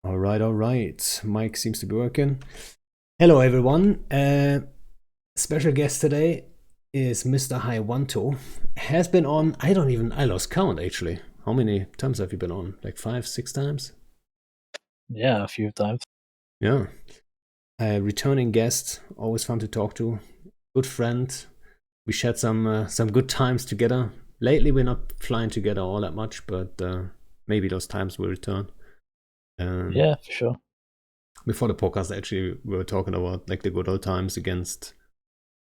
All right, all right. Mic seems to be working. Hello, everyone. Special guest today is Mr. High Wanto. Has been on, I lost count actually. How many times have you been on? Like five, six times? Yeah, a few times. Yeah. A returning guest, always fun to talk to. Good friend. We shared some good times together. Lately, we're not flying together all that much, but maybe those times will return. Um, Yeah, for sure. Before the podcast, actually, we were talking about like the good old times against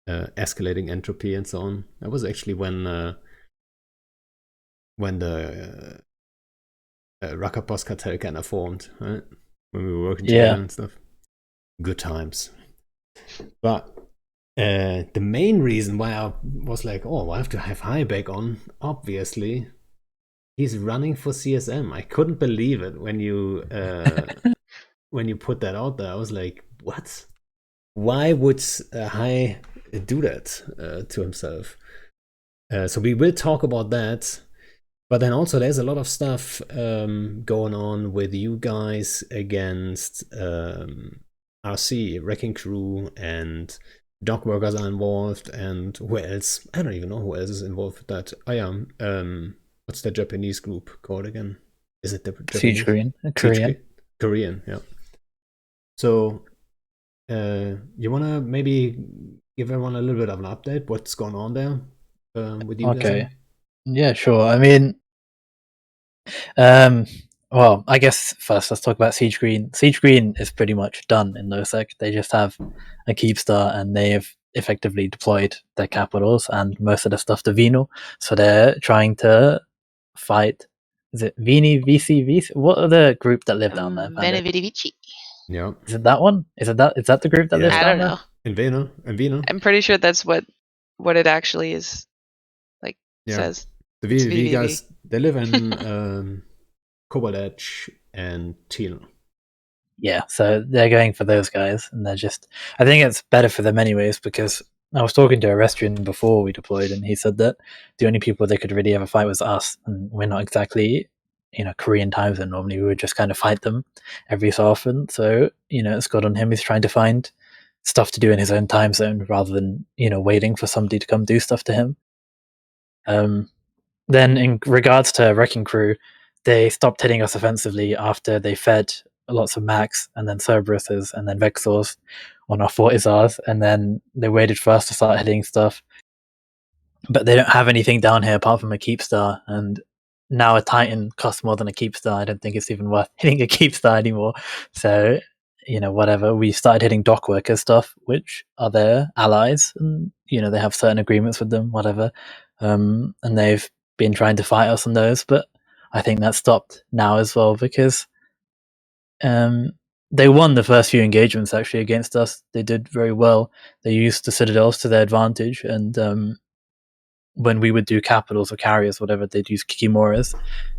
escalating entropy and so on. That was actually when the Rucker Post cartel kind of formed, right? When we were working together Yeah. and stuff. Good times. But the main reason why I was like, oh, I have to have High back on, obviously, he's running for CSM. I couldn't believe it when you put that out there. I was like, what? Why would High do that to himself? So we will talk about that. But then also there's a lot of stuff going on with you guys against RC, Wrecking Crew, and dog workers are involved, and who else? I don't even know who else is involved with that. I am. What's the Japanese group called again? Is it the Siege Japanese? Korean. Siege Korean. Korean, yeah. So you wanna maybe give everyone a little bit of an update? What's going on there with you guys? Okay. Yeah, sure. I mean, um, well, I guess first let's talk about Siege Green. Siege Green is pretty much done in NoSec. They just have a Keepstar and they have effectively deployed their capitals and most of the stuff to Vino. So they're trying to fight. Is it Vini, VC, VC? What are the group that live down there, Pando? Benevidivici. Yeah. Is it that one? Is that the group that lives Yeah. I down don't there? know. And Vino. I'm pretty sure that's what it actually is. Like Yeah. says. The It's VVV VVV. guys, they live in Cobalt Edge and Teal. Yeah, so they're going for those guys, and they're just. I think it's better for them anyways because I was talking to a Restrian before we deployed, and he said that the only people they could really ever fight was us, and we're not exactly, Korean time zone. Normally, we would just kind of fight them every so often. So it's good on him. He's trying to find stuff to do in his own time zone rather than waiting for somebody to come do stuff to him. Um, then, in regards to Wrecking Crew, they stopped hitting us offensively after they fed lots of Max and then Cerberuses and then Vexors on our Fortizars, and then they waited for us to start hitting stuff. But they don't have anything down here apart from a Keepstar, and now a Titan costs more than a Keepstar. I don't think it's even worth hitting a Keepstar anymore. So, whatever. We started hitting dock worker stuff, which are their allies, and they have certain agreements with them, whatever. And they've been trying to fight us on those, but I think that stopped now as well because they won the first few engagements actually against us. They did very well. They used the citadels to their advantage, and when we would do capitals or carriers, whatever, they'd use Kikimoras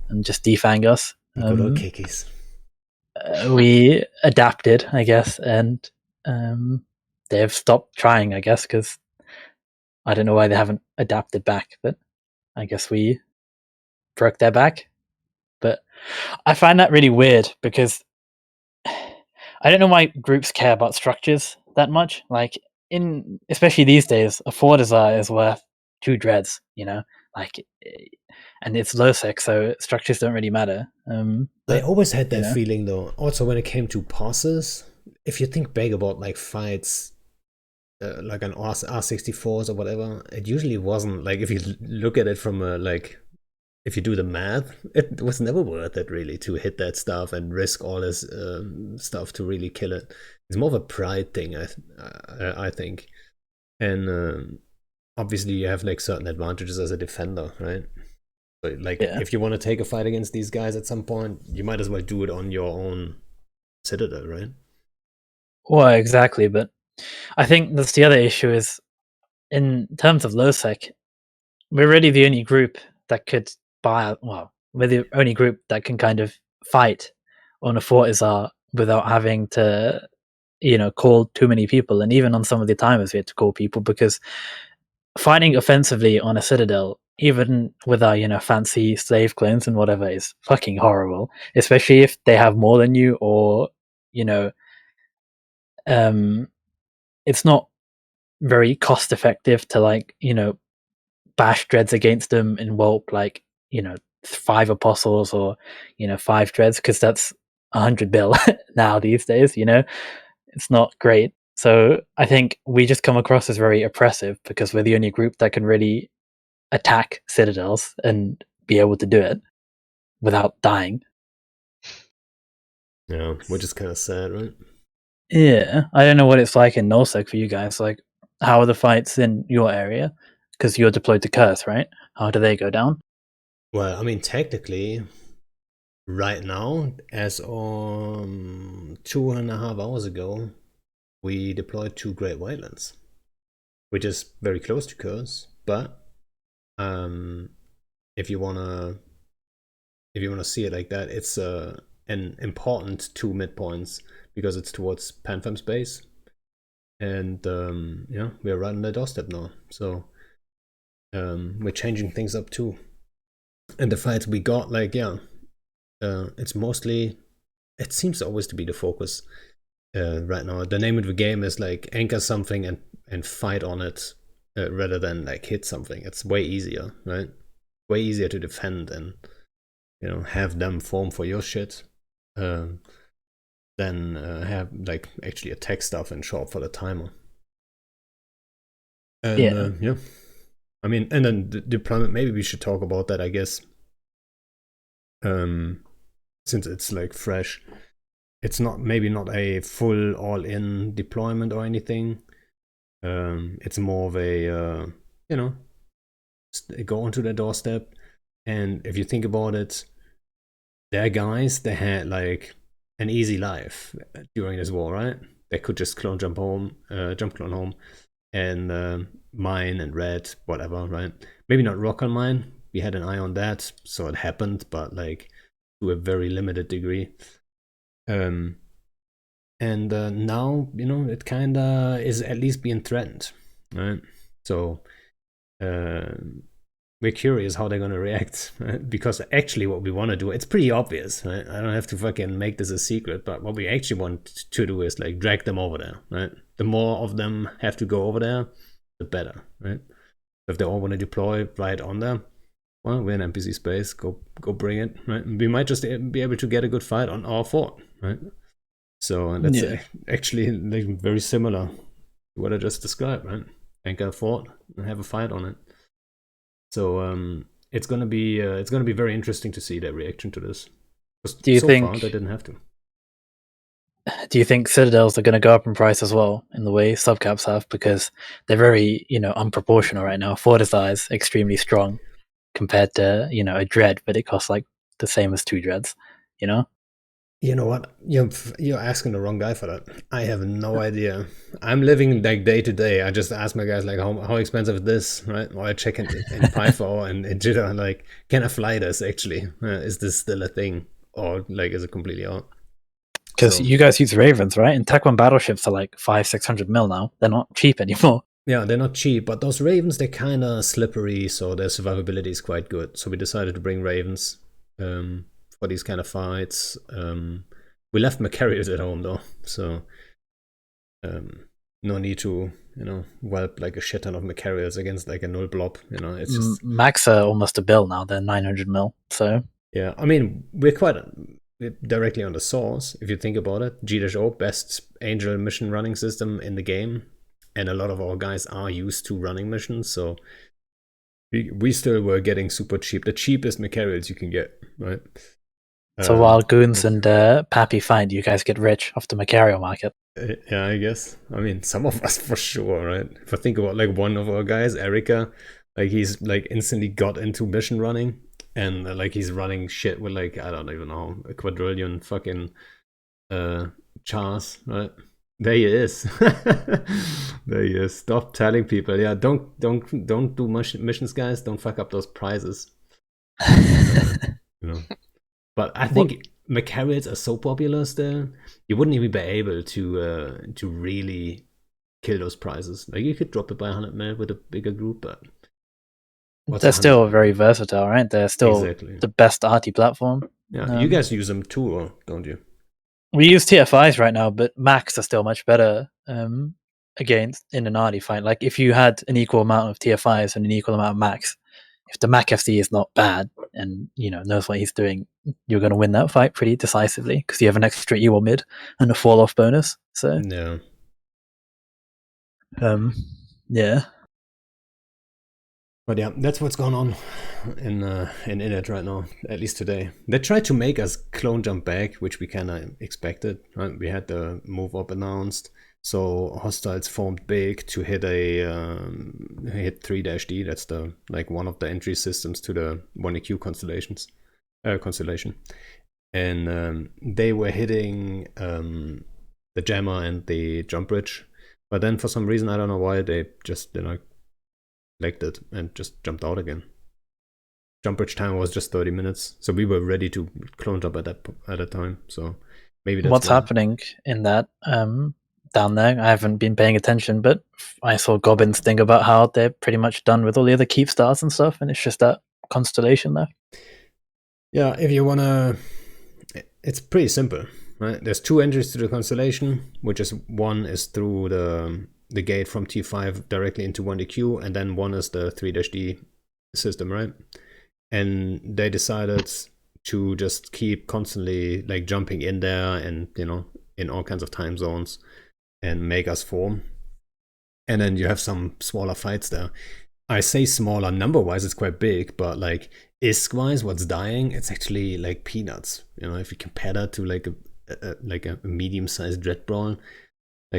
and just defang us. Good old kikis. We adapted, I guess, and they've stopped trying, I guess, because I don't know why they haven't adapted back, but I guess we broke their back. But I find that really weird because I don't know why groups care about structures that much. Like especially these days, a Fortizar is worth 2 dreads, like, and it's low sec, so structures don't really matter. I But always had you that know, feeling though. Also, when it came to passes, if you think back about like fights, like an R64s or whatever, it usually wasn't like if you look at it from a like if you do the math, it was never worth it really to hit that stuff and risk all this stuff to really kill it. It's more of a pride thing, I think. And obviously, you have like certain advantages as a defender, right? But like, yeah. if you want to take a fight against these guys at some point, you might as well do it on your own citadel, right? Well, exactly. But I think that's the other issue is in terms of low sec, we're really the only group that could buy. Well, we're the only group that can kind of fight on a Fortizar without having to, call too many people. And even on some of the timers, we had to call people because fighting offensively on a citadel even with our fancy slave clones and whatever, is fucking horrible. Especially if they have more than you, or you know, it's not very cost effective to bash dreads against them and whelp 5 apostles or 5 dreads, because that's 100 bill now these days. It's not great. So I think we just come across as very oppressive because we're the only group that can really attack citadels and be able to do it without dying. Yeah, which is kind of sad, right? Yeah, I don't know what it's like in nullsec for you guys. Like, how are the fights in your area? Because you're deployed to Curse, right? How do they go down? Well, I mean, technically, right now, as on 2.5 hours ago, we deployed 2 Great Waylands, which is very close to Curse. But if you wanna see it like that, it's an important 2 midpoints because it's towards Panfam's base, and yeah, we're right on the doorstep now. So we're changing things up too. And the fights we got, it's mostly, it seems always to be the focus right now. The name of the game is like anchor something and fight on it rather than like hit something. It's way easier, right? Way easier to defend and have them form for your shit than have like actually attack stuff and show up for the timer. And yeah. I mean, and then the deployment, maybe we should talk about that, I guess. Since it's like fresh, it's maybe not a full all-in deployment or anything. It's more of a go onto their doorstep, and if you think about it, their guys, they had like an easy life during this war, right? They could just jump clone home, and mine and red, whatever, right? Maybe not rock on mine. We had an eye on that, so it happened, but like to a very limited degree. And now it kind of is at least being threatened, right? So we're curious how they're going to react, right? Because actually what we want to do, it's pretty obvious, right? I don't have to fucking make this a secret, but what we actually want to do is like drag them over there, right? The more of them have to go over there, the better, right? If they all want to deploy right on there, well, we're in NPC space, go bring it, right? We might just be able to get a good fight on our fort, right? So that's actually like very similar to what I just described, right? Anchor a fort and have a fight on it. So it's gonna be very interesting to see their reaction to this. Do you think far, they didn't have to? Do you think citadels are going to go up in price as well in the way subcaps have, because they're very unproportional right now? Fortify is extremely strong compared to a dread, but it costs like the same as 2 dreads. You know what? You're asking the wrong guy for that. I have no idea. I'm living like day to day. I just ask my guys like how expensive is this, right? Or I check in Python and in Jitter, like, can I fly this actually? Is this still a thing, or like is it completely out? Because you guys use Ravens, right? And Tech 1 battleships are like 500-600 mil now. They're not cheap anymore. Yeah, they're not cheap, but those Ravens, they're kind of slippery, so their survivability is quite good. So we decided to bring Ravens for these kind of fights. We left Macarius at home though, so no need to whelp like a shit ton of Macarius against like a null blob. It's just Max are almost a bill now. They're 900 mil. So yeah, I mean we're quite directly on the source if you think about it. G-O, best angel mission running system in the game, and a lot of our guys are used to running missions, so we still were getting super cheap, the cheapest Macarius you can get, right? So while Goons and Pappy find, you guys get rich off the Macario market. Yeah, I guess. I mean, some of us for sure, right? If I think about like one of our guys, Erica, like he's like instantly got into mission running, and like he's running shit with like, I don't even know, a quadrillion fucking chars, right? There he is. There he is. Stop telling people. Yeah, don't do missions, guys. Don't fuck up those prizes. But I think Macarius are so popular still, you wouldn't even be able to really kill those prizes. Like you could drop it by 100 mil with a bigger group, but they're still very versatile, right? They're still Exactly. the best arty platform. Yeah, you guys use them too, or don't you? We use TFIs right now, but Macs are still much better against in an arty fight. Like if you had an equal amount of TFIs and an equal amount of Macs, if the Mac FC is not bad and knows what he's doing, you're going to win that fight pretty decisively because you have an extra Ewell mid and a fall off bonus. So Yeah. yeah. But yeah, that's what's going on in Init right now, at least today. They tried to make us clone jump back, which we kind of expected. Right? We had the move up announced, so hostiles formed big to hit hit 3-D. That's the one of the entry systems to the 1EQ constellation, and they were hitting the jammer and the jump bridge, but then for some reason I don't know why they just liked it and just jumped out again. Jump bridge time was just 30 minutes, so we were ready to clone jump at that time. So maybe that's what's happening in that down there. I haven't been paying attention, but I saw Gobbin's thing about how they're pretty much done with all the other keep stars and stuff, and it's just that constellation there. Yeah, if you wanna, it's pretty simple, right? There's two entries to the constellation, which is one is through the gate from T5 directly into 1DQ, and then one is the 3-D system, right? And they decided to just keep constantly jumping in there and in all kinds of time zones and make us form. And then you have some smaller fights there. I say smaller number wise, it's quite big, but ISK wise, what's dying, it's actually peanuts. If you compare that to a medium sized dread brawl.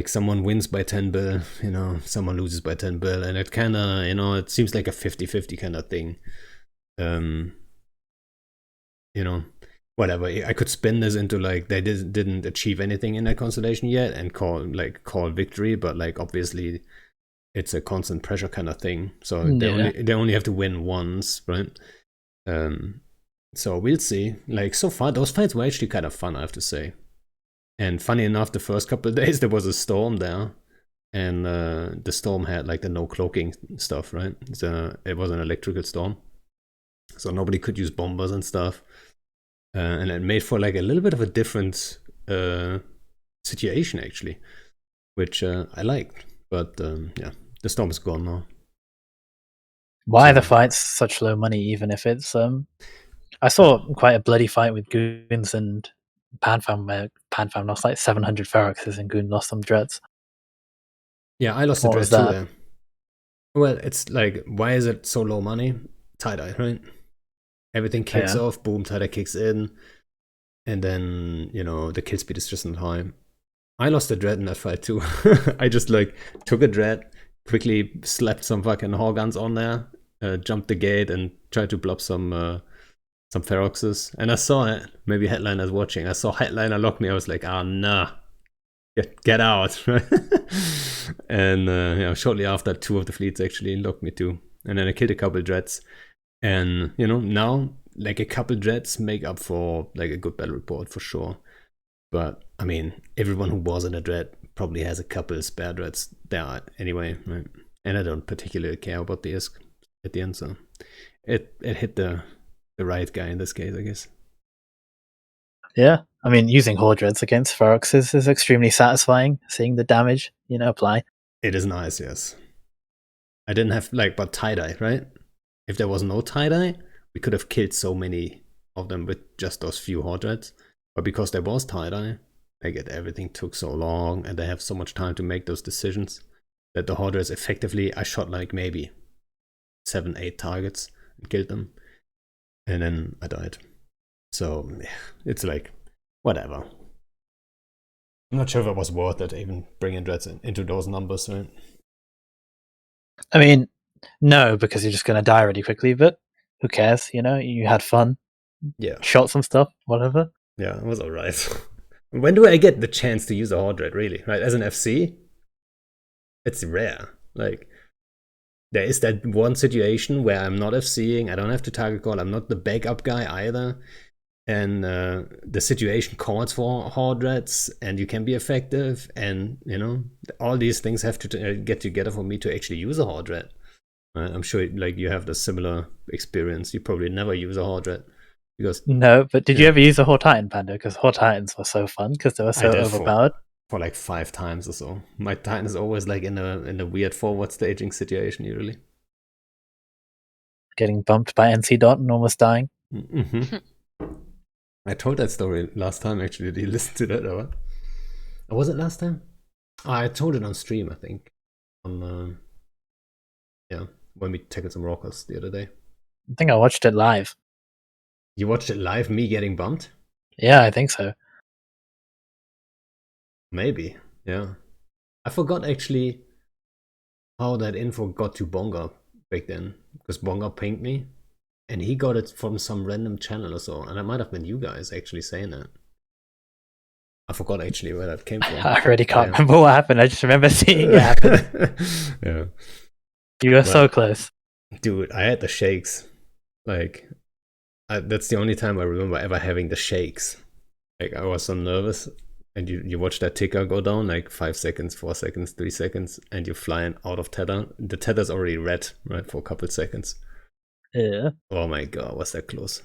Someone wins by 10 bill, someone loses by 10 bill, and it kind of, it seems like a 50-50 kind of thing. Whatever. I could spin this into they didn't achieve anything in that constellation yet and call victory, but obviously it's a constant pressure kind of thing. So they only have to win once, right? So we'll see. So far, those fights were actually kind of fun, I have to say. And funny enough, the first couple of days there was a storm there, and the storm had the no cloaking stuff, right? It was an electrical storm, so nobody could use bombers and stuff, and it made for a little bit of a different situation actually, which I liked. But yeah, the storm is gone now. Why are the fights such low money? Even if it's I saw quite a bloody fight with Goons and Panfam, where Panfam lost 700 Feroxes and Goon lost some dreads. Yeah, I lost a dread too there. Well, it's why is it so low money? Tie-dye, right? Everything kicks off, boom, tie-dye kicks in, and then, the kill speed is just not high. I lost a dread in that fight too. I just took a dread, quickly slapped some fucking Horguns on there, jumped the gate and tried to blob some Feroxes, and I saw it. Maybe Headliner's watching. I saw Headliner lock me. I was like, nah, get out. And shortly after, two of the fleets actually locked me too. And then I killed a couple dreads. And now a couple dreads make up for a good battle report for sure. But I mean, everyone who was in a dread probably has a couple spare dreads there anyway, right? And I don't particularly care about the ISK at the end, so it hit the right guy in this case, I guess. Yeah, I mean, using Horde Dreads against Feroxes is extremely satisfying, seeing the damage, apply. It is nice, yes. I didn't have, but tie-dye, right? If there was no tie-dye, we could have killed so many of them with just those few Horde Dreads. But because there was tie-dye, everything took so long, and they have so much time to make those decisions, that the Horde Dreads effectively, I shot maybe 7-8 targets and killed them. And then I died. So it's whatever. I'm not sure if it was worth it, even bringing dreads into those numbers, right? I mean, no, because you're just going to die really quickly, but who cares? You had fun. Yeah. Shot some stuff, whatever. Yeah, it was alright. When do I get the chance to use a Horde Dread, really? Right? As an FC? It's rare. There is that one situation where I'm not FCing, I don't have to target call, I'm not the backup guy either, and the situation calls for Horde Dreads, and you can be effective, and all these things have to get together for me to actually use a Horde Dread. Right? I'm sure like you have the similar experience. You probably never use a hard red because No, but did you yeah, ever use a Horde Titan, Panda? Because Horde Titans were so fun because they were I so did overpowered. for like 5 times or so. My Titan is always like in a weird forward staging situation usually. Getting bumped by NC Dot and almost dying. Mm-hmm. I told that story last time actually. Did you listen to that or what? Or was it last time? Oh, I told it on stream, I think. On yeah, when we tackled some rockers the other day. I think I watched it live. You watched it live, me getting bumped? Yeah, I think so. Maybe, yeah. I forgot actually how that info got to Bonga back then. Because Bonga pinged me, and he got it from some random channel or so. And it might have been you guys actually saying that. I forgot actually where that came from. I already can't remember what happened. I just remember seeing it happen. Yeah. You were so close. Dude, I had the shakes. Like, that's the only time I remember ever having the shakes. Like, I was so nervous. And you watch that ticker go down, like 5 seconds, 4 seconds, 3 seconds, and you're flying out of tether. The tether's already red, right, for a couple seconds. Yeah. Oh my god, was that close?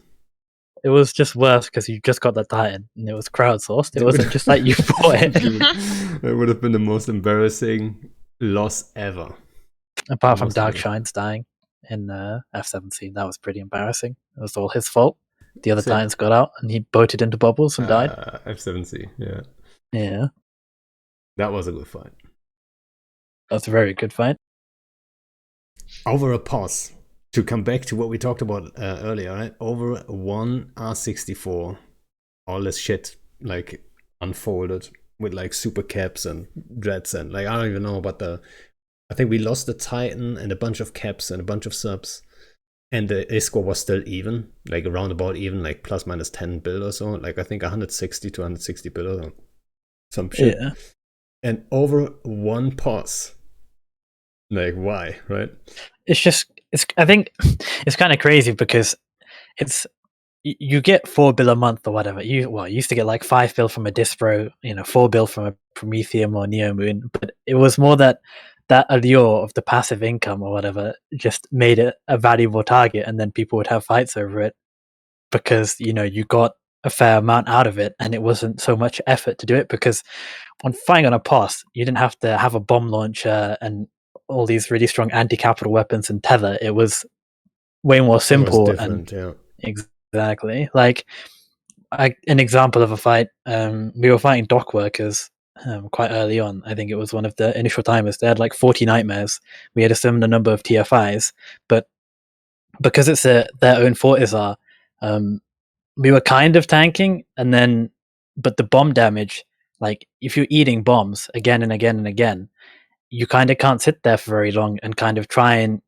It was just worse because you just got that Titan and it was crowdsourced. It wasn't just like you bought it. That would have been the most embarrassing loss ever. Apart from Darkshine's dying in F17, that was pretty embarrassing. It was all his fault. The other Titans got out and he boated into bubbles and died. F7C, yeah. Yeah. That was a good fight. That's a very good fight. Over a pause, to come back to what we talked about earlier, right? Over one R64, all this shit like unfolded with like super caps and dreads and like I don't even know about I think we lost the Titan and a bunch of caps and a bunch of subs. And the A score was still even, like around about even, like plus minus 10 bill or so. Like I think 160 to 160 bill or some shit. Yeah. And over one pause. Like why, right? I think it's kind of crazy because you get 4 bill a month or whatever. You used to get like 5 bill from a Dispro, 4 bill from a Prometheum or Neomoon, but it was more that allure of the passive income or whatever just made it a valuable target, and then people would have fights over it because you got a fair amount out of it, and it wasn't so much effort to do it because on fighting on a POS, you didn't have to have a bomb launcher and all these really strong anti-capital weapons and tether. It was way more simple. It was different, yeah. Exactly. Like an example of a fight, we were fighting dock workers quite early on. I think it was one of the initial timers. They had like 40 nightmares. We had a similar number of TFIs, but because it's their own Fortizar, we were kind of tanking, and then but the bomb damage, like if you're eating bombs again and again and again, you kind of can't sit there for very long and kind of try and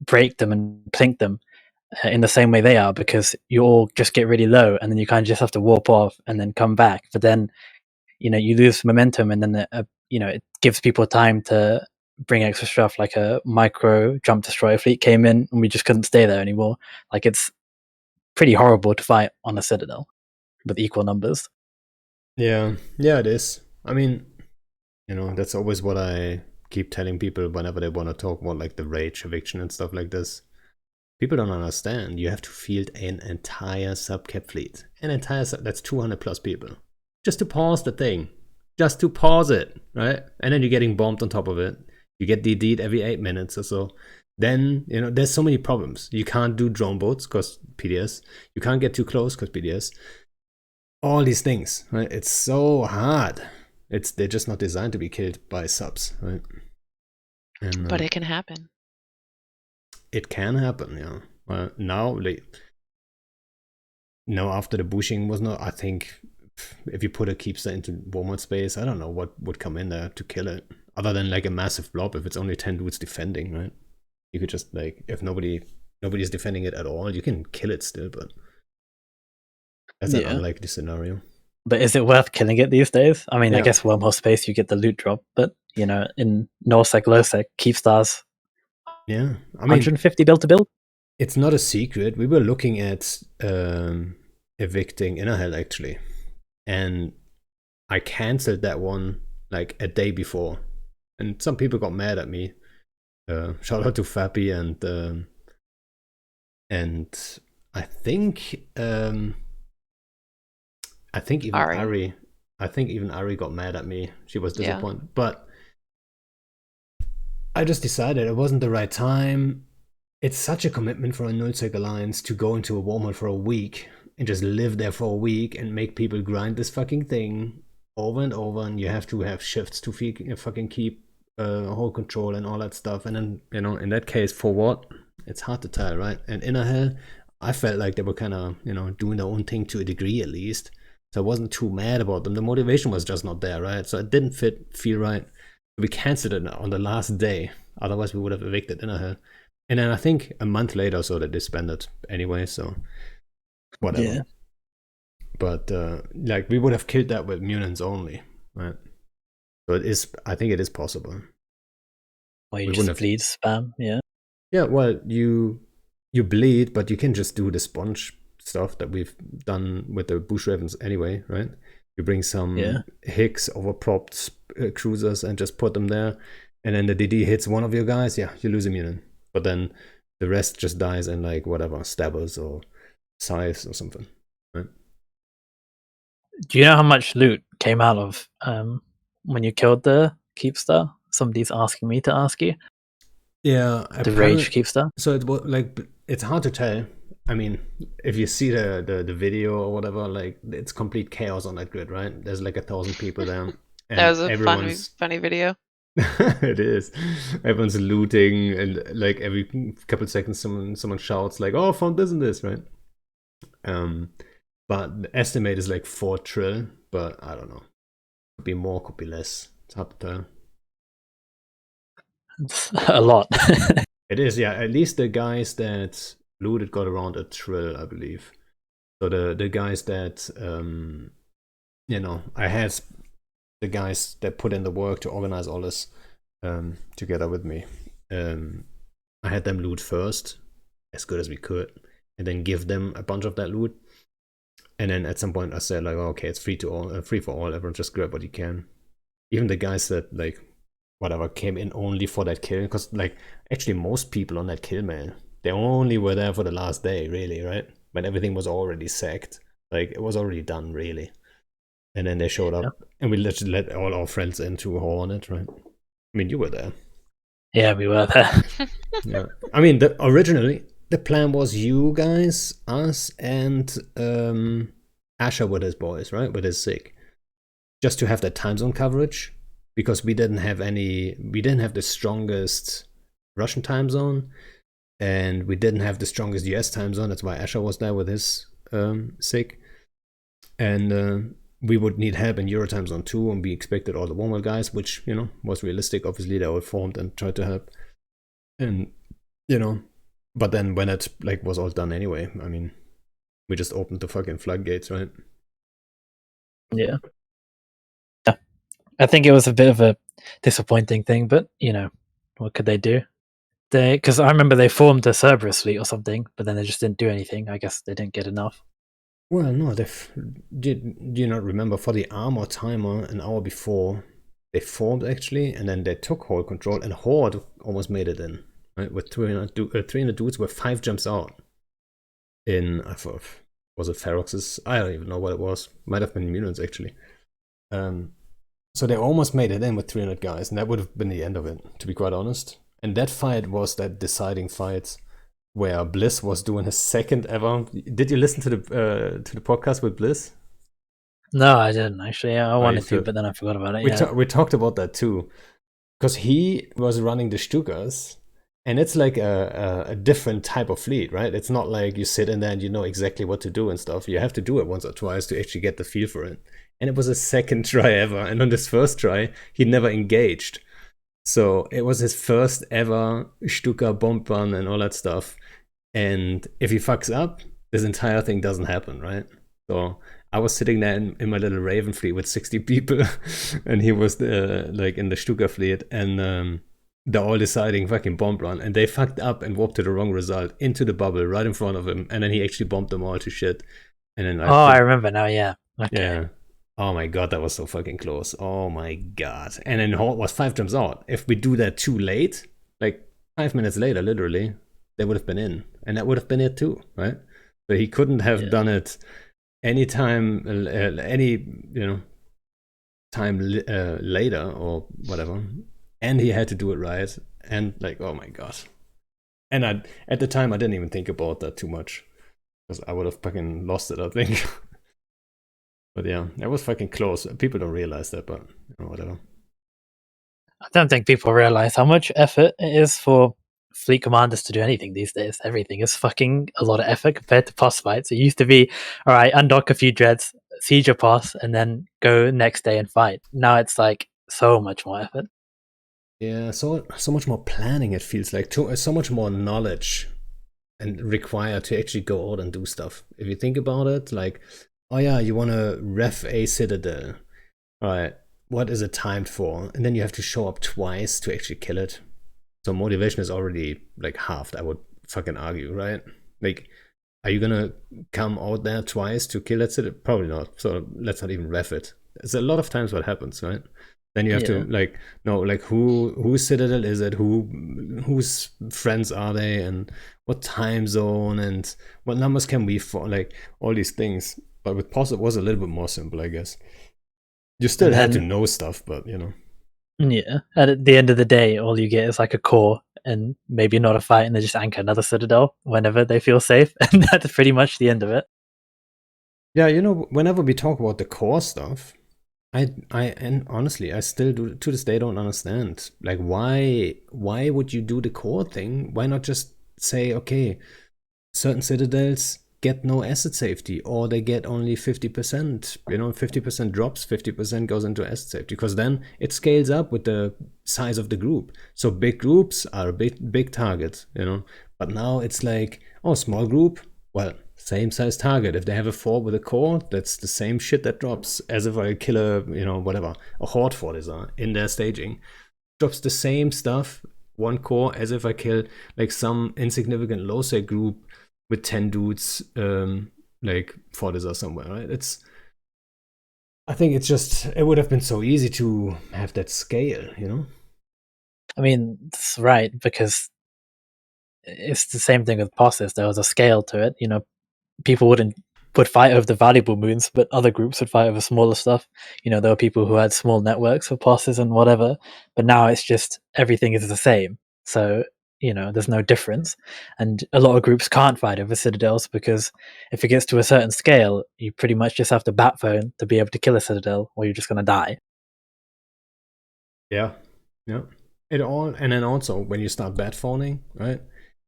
break them and plink them in the same way they are, because you all just get really low and then you kind of just have to warp off and then come back. But then you lose momentum, and then it gives people time to bring extra stuff, like a micro jump destroyer fleet came in and we just couldn't stay there anymore. Like it's pretty horrible to fight on a Citadel with equal numbers. Yeah, it is. I mean, that's always what I keep telling people whenever they want to talk about like the rage eviction and stuff like this. People don't understand. You have to field an entire subcap fleet. That's 200 plus people. Just to pause the thing. Just to pause it, right? And then you're getting bombed on top of it. You get DD'd every 8 minutes or so. Then, there's so many problems. You can't do drone boats because PDS. You can't get too close because PDS. All these things, right? It's so hard. They're just not designed to be killed by subs, right? And, but it can happen. It can happen, yeah. Now, after the bushing was not, I think if you put a keepster into warm space, I don't know what would come in there to kill it, other than like a massive blob. If it's only 10 dudes defending, right? You could just like, if nobody's defending it at all, you can kill it still, but that's an unlikely scenario. But is it worth killing it these days? I mean, I guess wormhole space you get the loot drop, but in NorSec, LowSec, Keepstars, yeah, I mean, 150 build to build. It's not a secret. We were looking at evicting Inner Hell actually, and I cancelled that one like a day before, and some people got mad at me Shout out to Fabi and I think even Ari. Ari got mad at me. She was Yeah. disappointed, but I just decided it wasn't the right time. It's such a commitment for a nullsec alliance to go into a wormhole for a week and just live there for a week and make people grind this fucking thing over and over, and you have to have shifts to fucking keep whole control and all that stuff. And then, you know, in that case, for what? It's hard to tell, right? And Inner Hell, I felt like they were kind of, you know, doing their own thing to a degree at least. So I wasn't too mad about them. The motivation was just not there, right? So it didn't feel right. We canceled it on the last day. Otherwise, we would have evicted Inner Hell. And then I think a month later or so they disbanded anyway, so whatever. Yeah. But like we would have killed that with mutants only, right? So I think it is possible. Or you just bleed spam, yeah. Yeah, well, you bleed, but you can just do the sponge stuff that we've done with the bush ravens anyway, right? You bring some Higgs overpropped cruisers and just put them there, and then the DD hits one of your guys, yeah, you lose a mutant. But then the rest just dies in like whatever, stabbers or scythes or something, right? Do you know how much loot came out of when you killed the Keepstar? Somebody's asking me to ask you. Yeah, the Rage Keepstar. So it was like it's hard to tell. I mean, if you see the video or whatever, like it's complete chaos on that grid, right? There's like 1,000 people there. And that was a funny video. It is. Everyone's looting, and like every couple seconds, someone shouts like, "Oh, found this and this," right? But the estimate is like 4 trill, but I don't know. Could be more, could be less. It's hard to tell. It's a lot. It is, yeah. At least the guys that looted got around 1 trill, I believe. So the guys that you know, I had the guys that put in the work to organize all this together with me. I had them loot first, as good as we could, and then give them a bunch of that loot. And then at some point I said like, oh, okay, it's free for all. Everyone just grab what you can. Even the guys that like whatever came in only for that kill, because like actually most people on that kill, man, they only were there for the last day, really, right? When everything was already sacked, like it was already done, really. And then they showed up, and we literally let all our friends into Hornet, right? I mean, you were there. Yeah, we were there. Yeah, I mean, originally the plan was you guys, us, and Asher with his boys, right? With his SIG, just to have that time zone coverage, because we didn't have the strongest Russian time zone, and we didn't have the strongest US time zone. That's why Asher was there with his SIG, and we would need help in Euro time zone too, and we expected all the Wormhole guys, which, you know, was realistic. Obviously, they all formed and tried to help, and you know, but then when it like was all done anyway, I mean, we just opened the fucking floodgates, right? Yeah. I think it was a bit of a disappointing thing, but you know, what could they do? Because I remember they formed a Cerberus fleet or something, but then they just didn't do anything. I guess they didn't get enough. Well, no, do you not remember for the armor timer an hour before they formed actually, and then they took Horde control, and Horde almost made it in, right? With 300 dudes with 5 jumps out. In, I thought, was it Ferox's? I don't even know what it was. Might have been mutants actually. So they almost made it in with 300 guys, and that would have been the end of it, to be quite honest. And that fight was that deciding fight where Bliss was doing his second ever. Did you listen to the podcast with Bliss? No, I didn't actually. I wanted to, but then I forgot about it. We talked about that too, because he was running the Stukas, and it's like a different type of fleet, right? It's not like you sit in there and you know exactly what to do and stuff. You have to do it once or twice to actually get the feel for it. And it was his second try ever, and on this first try, he never engaged. So it was his first ever Stuka bomb run and all that stuff. And if he fucks up, this entire thing doesn't happen, right? So I was sitting there in my little Raven fleet with 60 people, and he was like in the Stuka fleet, and they're all deciding fucking bomb run, and they fucked up and warped to the wrong result into the bubble right in front of him, and then he actually bombed them all to shit. And then I remember now. Yeah. Okay. Yeah. Oh my god, that was so fucking close. Oh my god. And then Horde was 5 jumps out. If we do that too late, like 5 minutes later, literally, they would have been in, and that would have been it too, right? So he couldn't have done it any time, any time later or whatever, and he had to do it right. And like, oh my god! And at the time I didn't even think about that too much because I would have fucking lost it, I think. But yeah, that was fucking close. People don't realize that, but whatever. I don't think people realize how much effort it is for fleet commanders to do anything these days. Everything is fucking a lot of effort compared to boss fights. It used to be, all right, undock a few dreads, siege a boss, and then go next day and fight. Now it's like so much more effort. Yeah, so much more planning. It feels like so much more knowledge and required to actually go out and do stuff. If you think about it, like, oh yeah, you want to ref a citadel, all right? What is it timed for? And then you have to show up twice to actually kill it. So motivation is already like halved, I would fucking argue, right? Like, are you gonna come out there twice to kill that citadel? Probably not. So let's not even ref it. It's a lot of times what happens, right? Then you have to like know like whose citadel is it, whose friends are they, and what time zone, and what numbers can we for, like all these things. But with POS it was a little bit more simple, I guess. You still had to know stuff, but Yeah, and at the end of the day, all you get is like a core and maybe not a fight, and they just anchor another citadel whenever they feel safe, and that's pretty much the end of it. Yeah, whenever we talk about the core stuff, and honestly, I still do to this day don't understand. Like, why would you do the core thing? Why not just say, okay, certain citadels get no asset safety, or they get only 50%, 50% drops, 50% goes into asset safety, because then it scales up with the size of the group. So big groups are a big target, but now it's like, oh, small group, well, same size target. If they have a 4 with a core, that's the same shit that drops as if I kill a horde fortiser in their staging. Drops the same stuff, 1 core, as if I kill like some insignificant low sec group with 10 dudes, like fortiser somewhere, right? I think it would have been so easy to have that scale, I mean, that's right, because it's the same thing with bosses. There was a scale to it. People would fight over the valuable moons, but other groups would fight over smaller stuff. There were people who had small networks for bosses and whatever, but now it's just everything is the same. So, there's no difference. And a lot of groups can't fight over citadels because if it gets to a certain scale, you pretty much just have to bat phone to be able to kill a citadel, or you're just going to die. Yeah. And then also when you start bat phoning, right?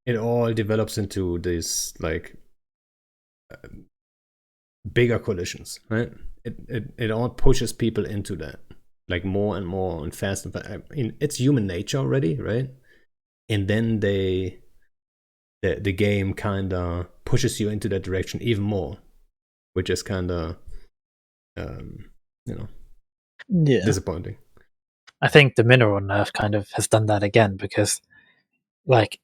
It all develops into this like bigger collisions, right? It all pushes people into that, like more and more and faster. But I mean, it's human nature already, right? And then the game kind of pushes you into that direction even more, which is kind of disappointing. I think the mineral nerf kind of has done that again because, like,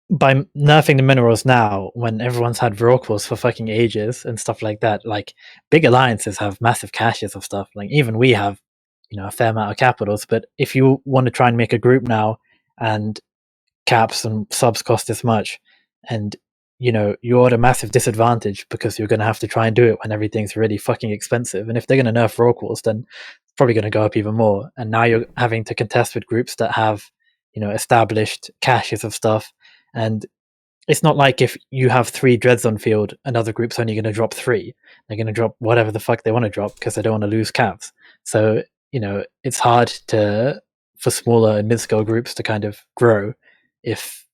by nerfing the minerals now, when everyone's had Voracles for fucking ages and stuff like that, like, big alliances have massive caches of stuff. Like, even we have, a fair amount of capitals. But if you want to try and make a group now and caps and subs cost this much, and you're at a massive disadvantage because you're going to have to try and do it when everything's really fucking expensive. And if they're going to nerf Voracles, then it's probably going to go up even more. And now you're having to contest with groups that have, established caches of stuff. And it's not like if you have 3 dreads on field, another group's only going to drop 3. They're going to drop whatever the fuck they want to drop because they don't want to lose caps. So, it's hard for smaller and mid-scale groups to kind of grow if,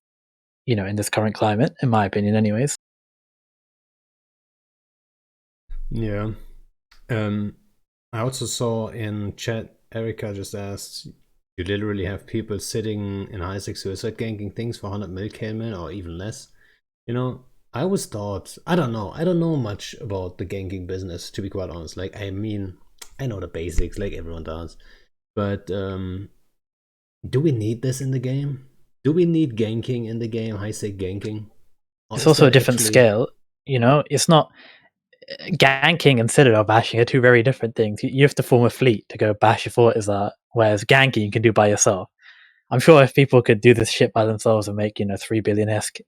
in this current climate, in my opinion anyways. Yeah. I also saw in chat, Erica just asked, you literally have people sitting in high sec suicide ganking things for 100 mil K-mil or even less. I always thought, I don't know much about the ganking business, to be quite honest. Like, I mean, I know the basics like everyone does, but do we need this in the game? Do we need ganking in the game, high sec ganking? It's also a different scale, it's not ganking and citadel bashing are 2 very different things. You have to form a fleet to go bash your fortizar, whereas ganking you can do by yourself. I'm sure if people could do this shit by themselves and make 3 billion-esque,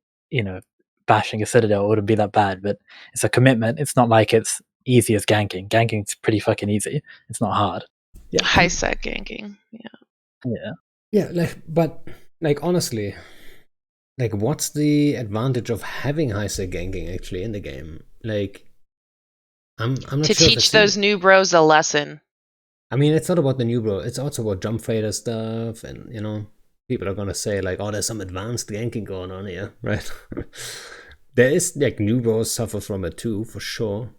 bashing a citadel, it wouldn't be that bad. But it's a commitment. It's not like it's easy as ganking. Ganking's pretty fucking easy. It's not hard. Yeah, High sec ganking. Yeah, but honestly, what's the advantage of having high sec ganking actually in the game? I'm not To sure teach those new bros a lesson. I mean, it's not about the new bro. It's also about jump fader stuff, and people are gonna say oh, there's some advanced ganking going on here, right? There is new bros suffer from it too, for sure.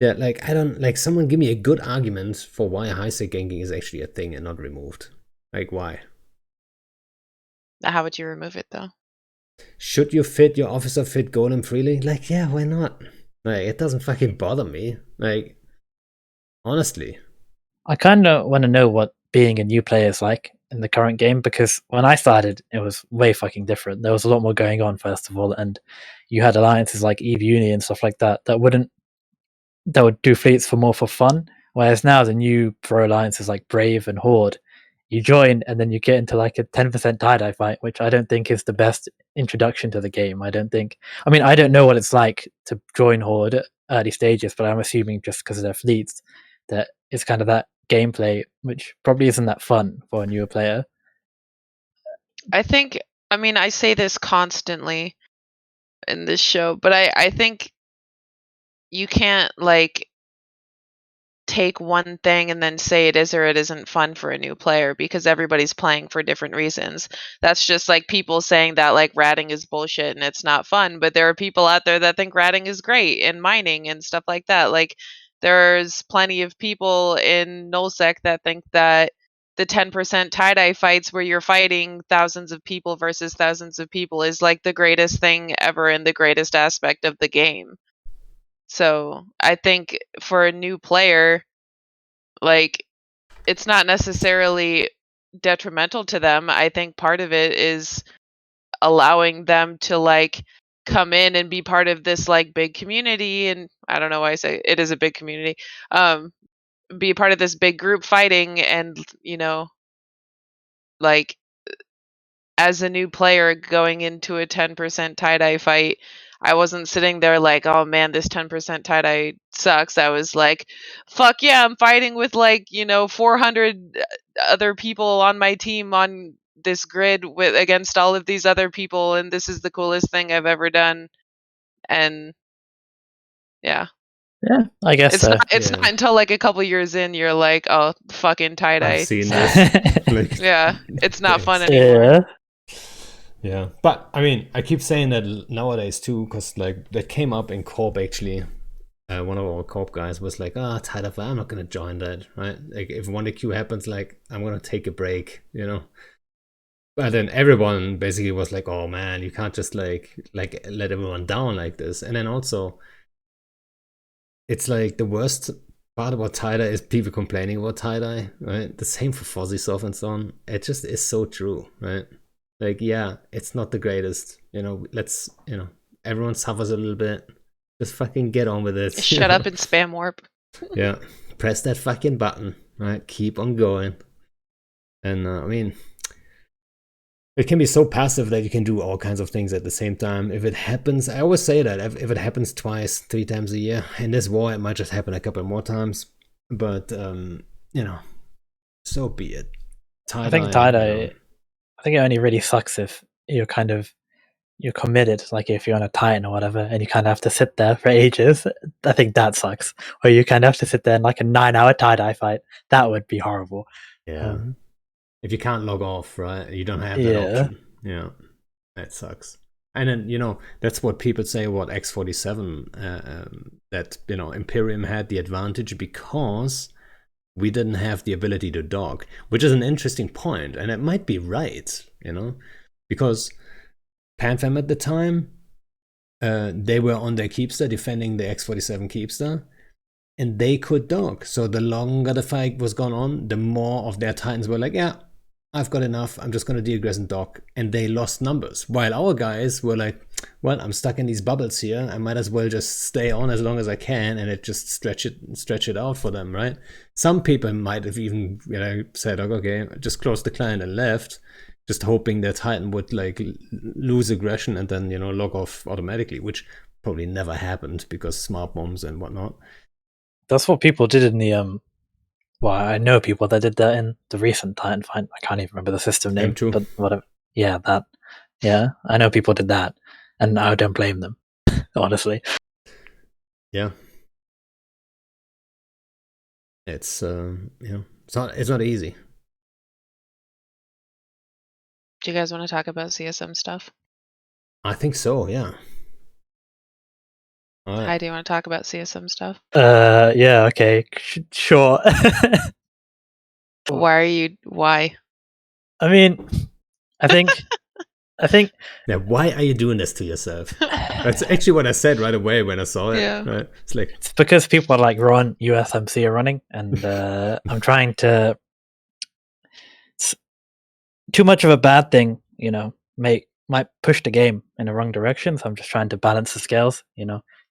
Yeah, I don't someone give me a good argument for why high sec ganking is actually a thing and not removed. Why? How would you remove it though? Should you fit your officer fit golem freely? Yeah, why not? It doesn't fucking bother me. Honestly. I kind of want to know what being a new player is like in the current game, because when I started, it was way fucking different. There was a lot more going on, first of all, and you had alliances like Eve Uni and stuff like that that would do fleets for more for fun. Whereas now the new pro alliances like Brave and Horde, you join and then you get into a 10% tie-dye fight, which I don't think is the best introduction to the game. I don't know what it's like to join Horde at early stages, but I'm assuming just because of their fleets that it's kind of that gameplay, which probably isn't that fun for a newer player. I say this constantly in this show, but I think you can't take one thing and then say it is or it isn't fun for a new player, because everybody's playing for different reasons. That's just like people saying that ratting is bullshit and it's not fun, but there are people out there that think ratting is great and mining and stuff like that. There's plenty of people in nullsec that think that the 10% tie-dye fights where you're fighting thousands of people versus thousands of people is the greatest thing ever and the greatest aspect of the game. So I think for a new player, it's not necessarily detrimental to them. I think part of it is allowing them to come in and be part of this big community, and I don't know why I say it is a big community. Be part of this big group fighting, and as a new player going into a 10% tie-dye fight, I wasn't sitting there oh man, this 10% tie-dye sucks. I was fuck yeah, I'm fighting with 400 other people on my team on this grid against all of these other people, and this is the coolest thing I've ever done. And yeah, I guess it's not until a couple years in you're oh, fucking tie-dye. I've seen this. Yeah, it's not fun anymore. Yeah, but I mean, I keep saying that nowadays too, because that came up in Corp actually. One of our Corp guys was tie-dye, I'm not gonna join that, right? If 1DQ happens, I'm gonna take a break, But then everyone basically was oh man, you can't just let everyone down like this. And then also, it's the worst part about tie-dye is people complaining about tie-dye, right? The same for Fozzy and so on. It just is so true, right? Yeah, it's not the greatest, let's, everyone suffers a little bit. Just fucking get on with it. Shut up and spam warp. Yeah, press that fucking button, right? Keep on going. And I mean, it can be so passive that you can do all kinds of things at the same time. If it happens, I always say that if it happens twice, 3 times a year, in this war, it might just happen a couple more times. But so be it. I think tie-dye. I think it only really sucks if you're committed, if you're on a Titan or whatever, and you kind of have to sit there for ages. I think that sucks. Or you kind of have to sit there in a 9-hour tie-dye fight. That would be horrible. Yeah. If you can't log off, right? You don't have that option. Yeah. That sucks. And then, that's what people say about X47, that, Imperium had the advantage because we didn't have the ability to dog, which is an interesting point, and it might be right, because Panfam at the time, they were on their Keepster defending the X47 Keepster, and they could dog. So the longer the fight was gone on, the more of their Titans were yeah, I've got enough, I'm just going to de-aggress and dog, and they lost numbers. While our guys were well, I'm stuck in these bubbles here. I might as well just stay on as long as I can, and it just stretch it out for them, right? Some people might have even said, okay, just close the client and left, just hoping that Titan would like lose aggression and then log off automatically, which probably never happened because smart bombs and whatnot. That's what people did in the well, I know people that did that in the recent Titan fight. I can't even remember the system name, M2. but whatever. Yeah, that. Yeah, I know people did that, and I don't blame them, honestly. Yeah. It's it's not easy. Do you guys want to talk about CSM stuff? I think so, yeah. All right. Hi, do you want to talk about CSM stuff? Yeah, okay, sure. Why? I mean, I think. Yeah, why are you doing this to yourself? That's actually what I said right away when I saw it. Yeah. Right? It's like, it's because people like Ron, USMC are running, and I'm trying to. It's too much of a bad thing, might push the game in the wrong direction. So I'm just trying to balance the scales,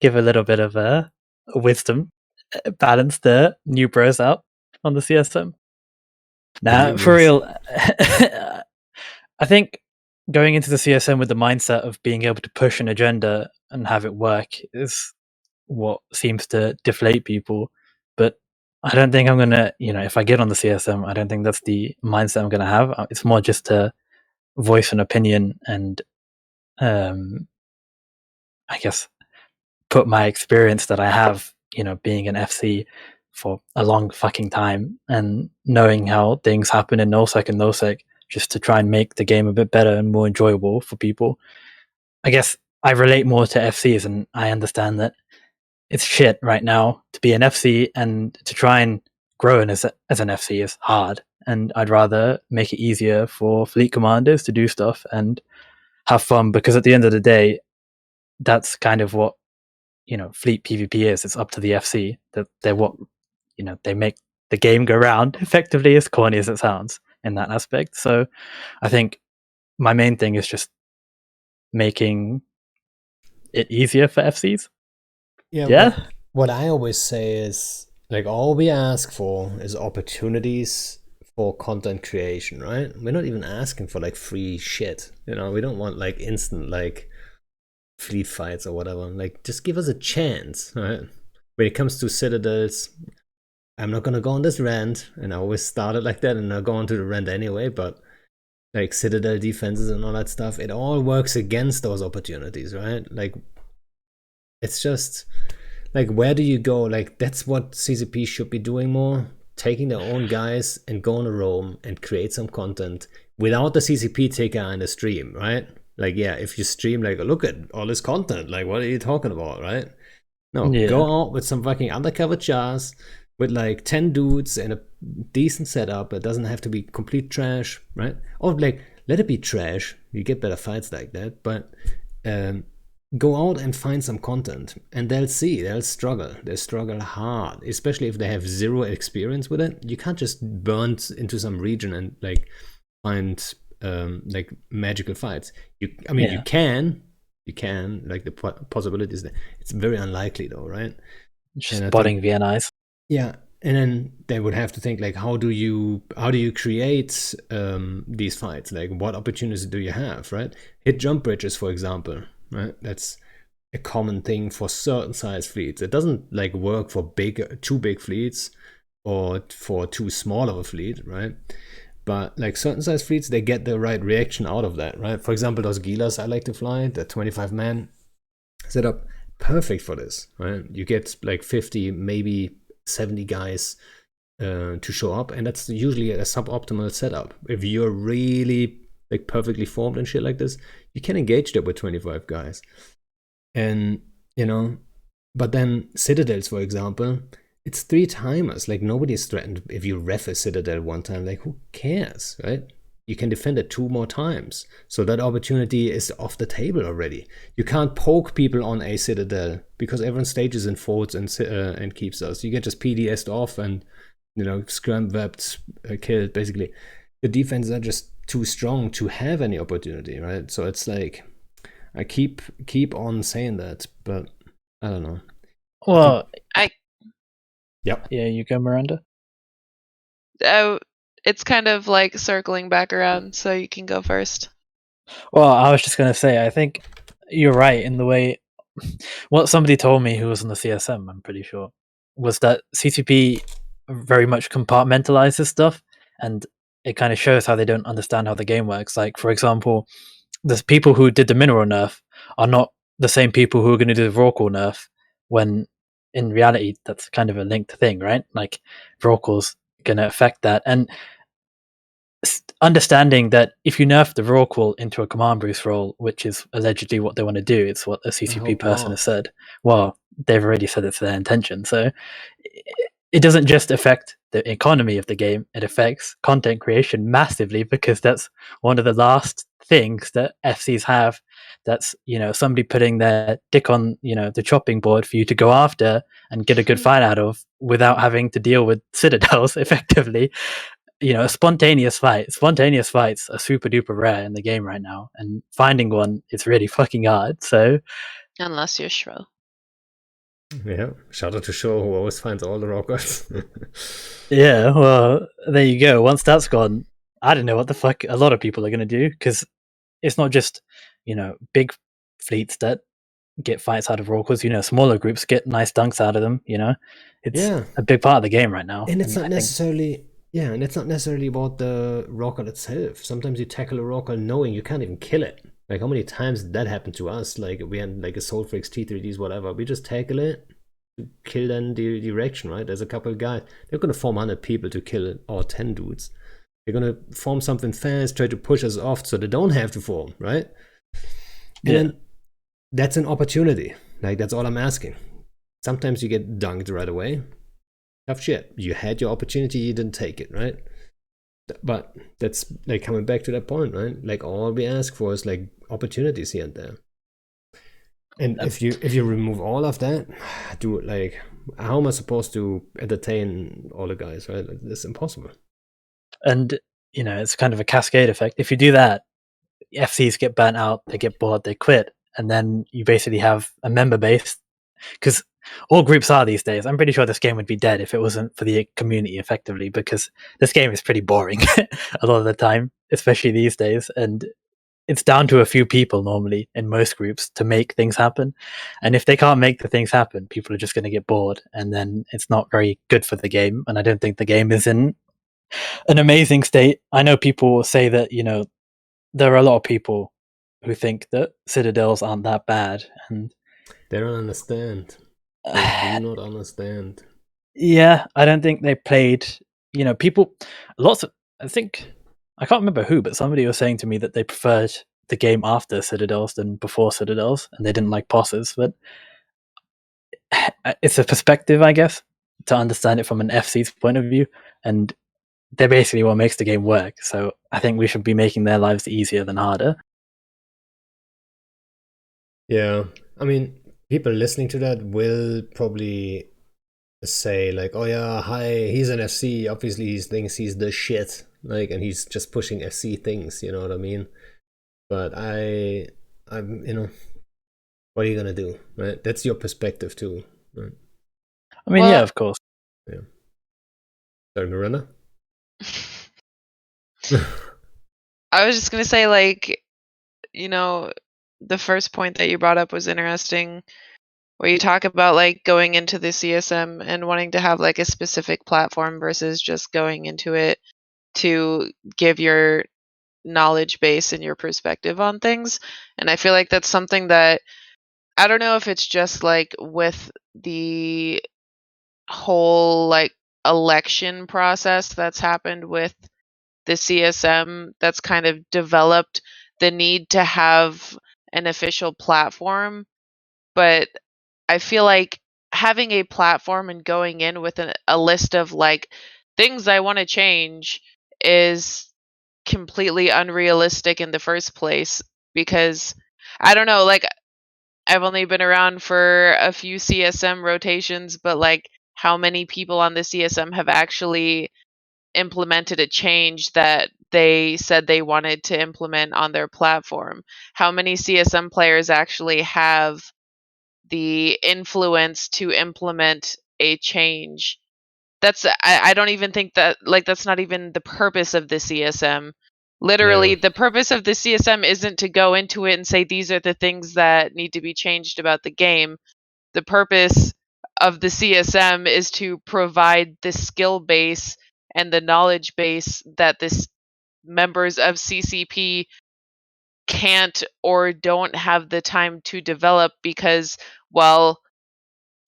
give a little bit of wisdom, balance the new bros out on the CSM. Now, for real, I think going into the CSM with the mindset of being able to push an agenda and have it work is what seems to deflate people. But I don't think I'm going to, if I get on the CSM, I don't think that's the mindset I'm going to have. It's more just to voice an opinion and, I guess, put my experience that I have, being an FC for a long fucking time and knowing how things happen in NoSec and NoSec, just to try and make the game a bit better and more enjoyable for people. I guess I relate more to FCs, and I understand that it's shit right now to be an FC, and to try and grow as an FC is hard. And I'd rather make it easier for fleet commanders to do stuff and have fun, because at the end of the day, that's kind of what fleet PvP is. It's up to the FC. That they're what they make the game go round, effectively, as corny as it sounds in that aspect. So I think my main thing is just making it easier for FCs. Yeah. What I always say is, like, all we ask for is opportunities for content creation, right? We're not even asking for like free shit. We don't want like instant like fleet fights or whatever. Like, just give us a chance, right? When it comes to citadels, I'm not gonna go on this rant, and I always start it like that, and I'll go on to the rant anyway, but like citadel defenses and all that stuff, it all works against those opportunities, right? Like, it's just like, where do you go? Like, that's what CCP should be doing more, taking their own guys and go on a roam and create some content without the CCP taker in the stream, right? Like, yeah, if you stream like, look at all this content, like, what are you talking about, right? No, go out with some fucking undercover chars with like 10 dudes and a decent setup. It doesn't have to be complete trash, right? Or like, let it be trash. You get better fights like that, but go out and find some content, and they'll struggle. They struggle hard, especially if they have zero experience with it. You can't just burn into some region and like find like magical fights. You can like, the possibilities there. It's very unlikely though, right? Just spotting VNIs. Yeah, and then they would have to think like, how do you create these fights? Like, what opportunities do you have, right? Hit jump bridges, for example, right? That's a common thing for certain size fleets. It doesn't like work for too big fleets or for too small of a fleet, right? But like certain size fleets, they get the right reaction out of that, right? For example, those Gilas I like to fly, the 25-man setup, perfect for this, right? You get like 50, maybe 70 guys to show up, and that's usually a suboptimal setup. If you're really like perfectly formed and shit like this, you can engage that with 25 guys. And but then citadels, for example, it's 3 timers. Like, nobody's threatened if you ref a citadel one time. Like, who cares, right? You can defend it 2 more times, so that opportunity is off the table already. You can't poke people on a citadel because everyone stages and folds and keeps us. You get just PDS'd off and scram webbed, killed. Basically, the defenses are just too strong to have any opportunity, right? So it's like, I keep on saying that, but I don't know. Well, Yep. yeah, you go, Miranda. It's kind of like circling back around, so you can go first. Well, I was just gonna say, I think you're right in the way. What somebody told me who was on the CSM, I'm pretty sure, was that CCP very much compartmentalizes stuff, and it kind of shows how they don't understand how the game works. Like, for example, the people who did the mineral nerf are not the same people who are going to do the Vorkal nerf, when in reality that's kind of a linked thing, right? Like, Vorkal's going to affect that, and understanding that if you nerf the Vorkal into a command boost role, which is allegedly what they want to do, it's what a CCP person has said. Well, they've already said it's their intention, so it doesn't just affect the economy of the game, it affects content creation massively, because that's one of the last things that FCs have, that's, you know, somebody putting their dick on, you know, the chopping board for you to go after and get a good fight out of without having to deal with citadels effectively. You know, a spontaneous fights are super duper rare in the game right now, and finding one is really fucking hard. So Unless you're Shro. Yeah, shout out to Show, who always finds all the rockers. yeah, well, there you go. Once that's gone, I don't know what the fuck a lot of people are going to do, because it's not just, you know, big fleets that get fights out of Rorquals. You know, smaller groups get nice dunks out of them. You know, it's Yeah. a big part of the game right now. And it's not I think necessarily and it's not necessarily about the rocket itself. Sometimes you tackle a rocket knowing you can't even kill it. Like, how many times did that happen to us? Like, we had like a Soul Freaks, T3Ds, whatever. We just tackle it to kill then the direction, right? There's a couple of guys. They're gonna form 100 people to kill our 10 dudes. They're gonna form something fast, try to push us off so they don't have to form, right? And then that's an opportunity. Like, that's all I'm asking. Sometimes you get dunked right away. Tough shit. You had your opportunity, you didn't take it, right? But that's like coming back to that point, right? Like, all we ask for is like opportunities here and there. And if you remove all of that, dude, like, how am I supposed to entertain all the guys, right? Like, it's impossible. And, you know, it's kind of a cascade effect. If you do that, FCs get burnt out, they get bored, they quit, and then you basically have a member base. Because all groups are these days. I'm pretty sure this game would be dead if it wasn't for the community, effectively, because this game is pretty boring a lot of the time, especially these days. And it's down to a few people normally in most groups to make things happen. And if they can't make the things happen, people are just going to get bored, and then it's not very good for the game. And I don't think the game is in an amazing state. I know people say that, you know, there are a lot of people who think that citadels aren't that bad, and They don't understand. They do not understand. yeah, I don't think they played. You know, people, lots of, I think, I can't remember who, but somebody was saying to me that they preferred the game after Citadels than before Citadels, and they didn't like bosses. But it's a perspective, I guess, to understand it from an FC's point of view, and they're basically what makes the game work. So I think we should be making their lives easier than harder. Yeah, I mean, people listening to that will probably say like, "Oh yeah, hi, he's an FC. Obviously, he thinks he's the shit." Like, and he's just pushing FC things. You know what I mean? But I'm, what are you gonna do, right? That's your perspective too, right? I mean, yeah, of course. Yeah. Sorry, Miranda. I was just gonna say, like, you know, the first point that you brought up was interesting, where you talk about like going into the CSM and wanting to have like a specific platform versus just going into it to give your knowledge base and your perspective on things. And I feel like that's something that, I don't know if it's just like with the whole like election process that's happened with the CSM, that's kind of developed the need to have an official platform. But I feel like having a platform and going in with a list of like things I want to change is completely unrealistic in the first place, because I don't know, like, I've only been around for a few CSM rotations, but like how many people on the CSM have actually implemented a change that they said they wanted to implement on their platform. How many CSM players actually have the influence to implement a change? I don't even think that, like, that's not even the purpose of the CSM. Literally, Yeah. the purpose of the CSM isn't to go into it and say these are the things that need to be changed about the game. The purpose of the CSM is to provide the skill base and the knowledge base that this members of CCP can't or don't have the time to develop, because while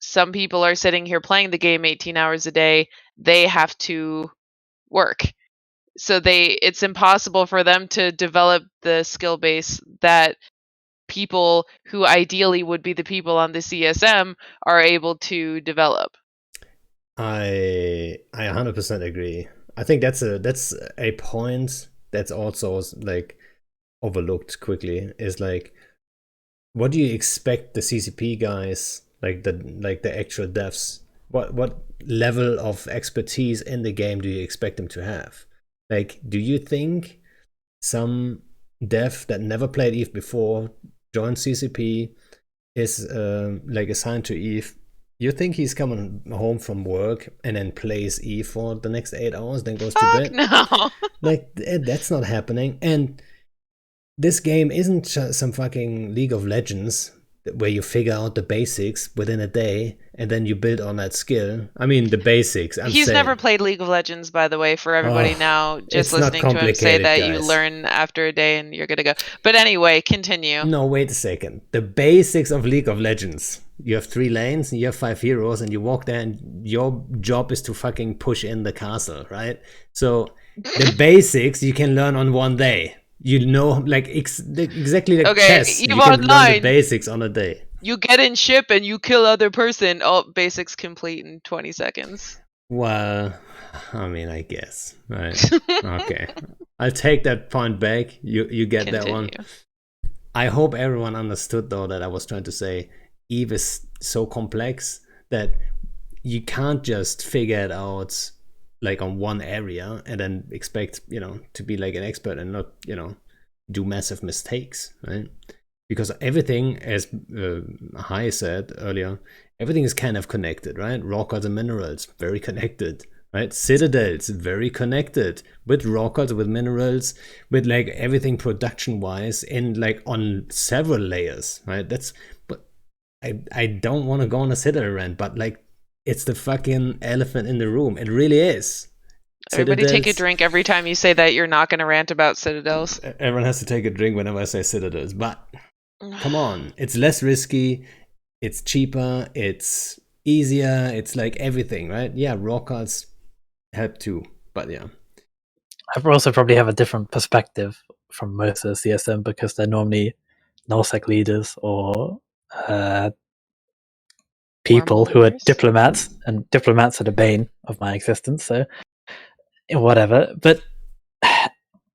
some people are sitting here playing the game 18 hours a day, they have to work. So it's impossible for them to develop the skill base that people who ideally would be the people on the CSM are able to develop. I 100% agree. I think that's a point that's also like overlooked quickly, is like, what do you expect the CCP guys, like the actual devs, what level of expertise in the game do you expect them to have? Like, do you think some dev that never played Eve before joins CCP, is like assigned to Eve? You think he's coming home from work and then plays Eve for the next 8 hours, then goes to Fuck bed? no. Like, that's not happening. And this game isn't some fucking League of Legends where you figure out the basics within a day and then you build on that skill. I mean, the basics, I'm He's saying. never played League of Legends, by the way, for everybody Oh, now, just it's not listening to him say complicated, that you guys. learn after a day and you're good to go. But anyway, continue. No, wait a second. The basics of League of Legends. You have 3 lanes and you have 5 heroes and you walk there and your job is to fucking push in the castle, right? So the basics you can learn on one day. You know, like exactly like Okay, chess. Eve You can learn the Online, basics on a day. you get in ship and you kill other person. Oh, basics complete in 20 seconds. Well, I mean, I guess. Right. Okay. I'll take that point back. You get that one. Continue. I hope everyone understood, though, that I was trying to say Eve is so complex that you can't just figure it out like on one area and then expect, to be like an expert and not, do massive mistakes, right? Because everything, as Hai said earlier, everything is kind of connected, right? Rock art and minerals, very connected, right? Citadels, very connected with rock art, with minerals, with like everything production wise in like on several layers, right? But I don't want to go on a Citadel rant, but like, it's the fucking elephant in the room. It really is. Everybody take a Citadels. drink every time you say that you're not going to rant about Citadels. Everyone has to take a drink whenever I say Citadels, but come on, it's less risky, it's cheaper, it's easier, it's like everything, right? Yeah, raw cards help too, but yeah. I also probably have a different perspective from most of the CSM because they're normally nullsec leaders or people who are leaders? diplomats, and diplomats are the bane of my existence. So whatever, but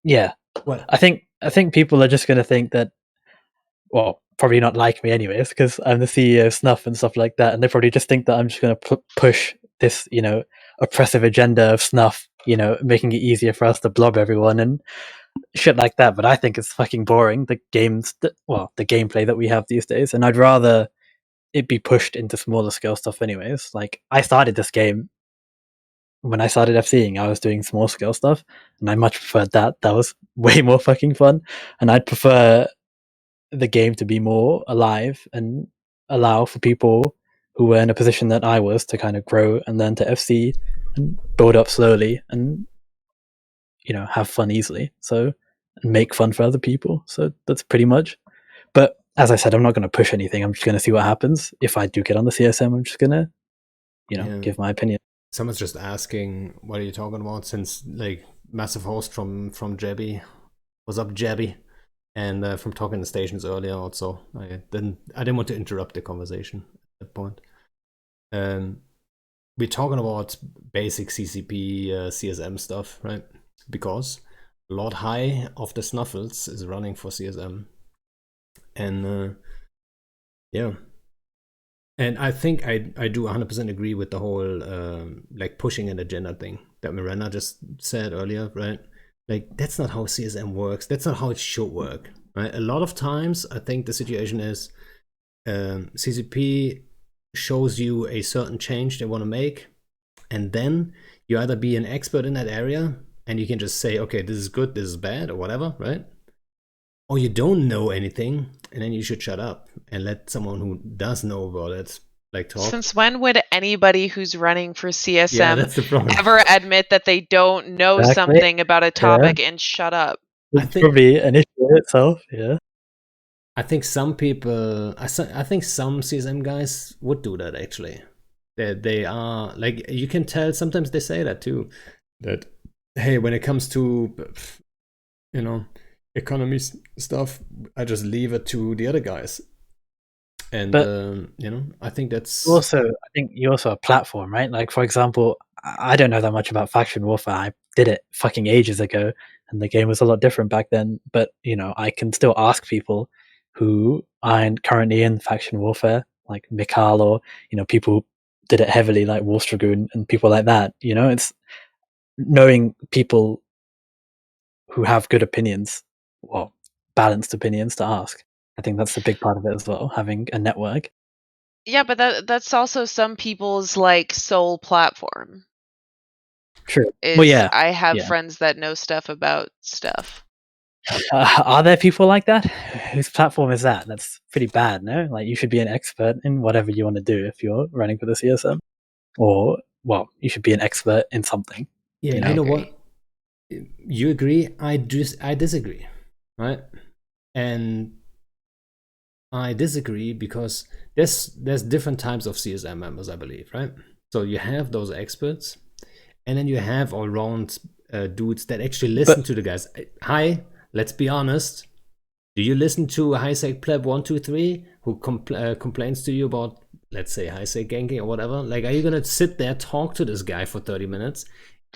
yeah, What? I think people are just going to think that, well, probably not like me anyways, because I'm the CEO of Snuff and stuff like that, and they probably just think that I'm just going to push this, oppressive agenda of Snuff, making it easier for us to blob everyone and shit like that. But I think it's fucking boring, the gameplay that we have these days, and I'd rather it be pushed into smaller scale stuff anyways. Like, I started this game when I started FCing, I was doing small scale stuff, and I much preferred that. That was way more fucking fun, and I'd prefer the game to be more alive and allow for people who were in a position that I was to kind of grow and learn to FC and build up slowly and have fun easily. So, and make fun for other people. So that's pretty much. But as I said, I'm not going to push anything. I'm just going to see what happens. If I do get on the CSM, I'm just going to give my opinion. Someone's just asking, what are you talking about? Since like massive host from Jebby. What's up, Jebby? And from talking the stations earlier also. I didn't want to interrupt the conversation at that point. We're talking about basic CCP CSM stuff, right? Because Lord High of the Snuffles is running for CSM. And yeah. And I think I do 100% agree with the whole like pushing an agenda thing. that Miranda just said earlier, right? Like, that's not how CSM works. That's not how it should work, right? A lot of times, I think the situation is CCP shows you a certain change they want to make, and then you either be an expert in that area and you can just say, okay, this is good, this is bad, or whatever, right? Or you don't know anything, and then you should shut up and let someone who does know about it like talk. Since when would anybody who's running for Yeah, CSM that's the problem. ever admit that they don't know Exactly. something about a topic and shut up? I It's think- probably an issue in itself. Yeah. I think some people, I think some CSM guys would do that actually. They are like, you can tell sometimes they say that too. That, hey, when it comes to, you know, economy stuff, I just leave it to the other guys. And But you know, I think that's also, I think you're also a platform, right? Like, for example, I don't know that much about faction warfare. I did it fucking ages ago, and the game was a lot different back then. But you know, I can still ask people who aren't currently in faction warfare, like Mikhail, or you know, people who did it heavily, like Wolf Dragoon and people like that. You know, it's knowing people who have good opinions, well, balanced opinions to ask. I think that's a big part of it as well, having a network. Yeah, but that's also some people's like sole platform. True. Is Well, yeah. I have yeah. friends that know stuff about stuff. Are there people like that? Whose platform is that? That's pretty bad, no? Like, you should be an expert in whatever you want to do if you're running for the CSM. Or, well, you should be an expert in something. yeah. you You know agree. what? You agree? I disagree, right? And I disagree because there's different types of CSM members, I believe, right? So you have those experts, and then you have all round dudes that actually listen to the guys. Hi, let's be honest. Do you listen to High Sec Pleb 123 who complains to you about, let's say, High Sec ganking or whatever? Like, are you gonna sit there talk to this guy for 30 minutes?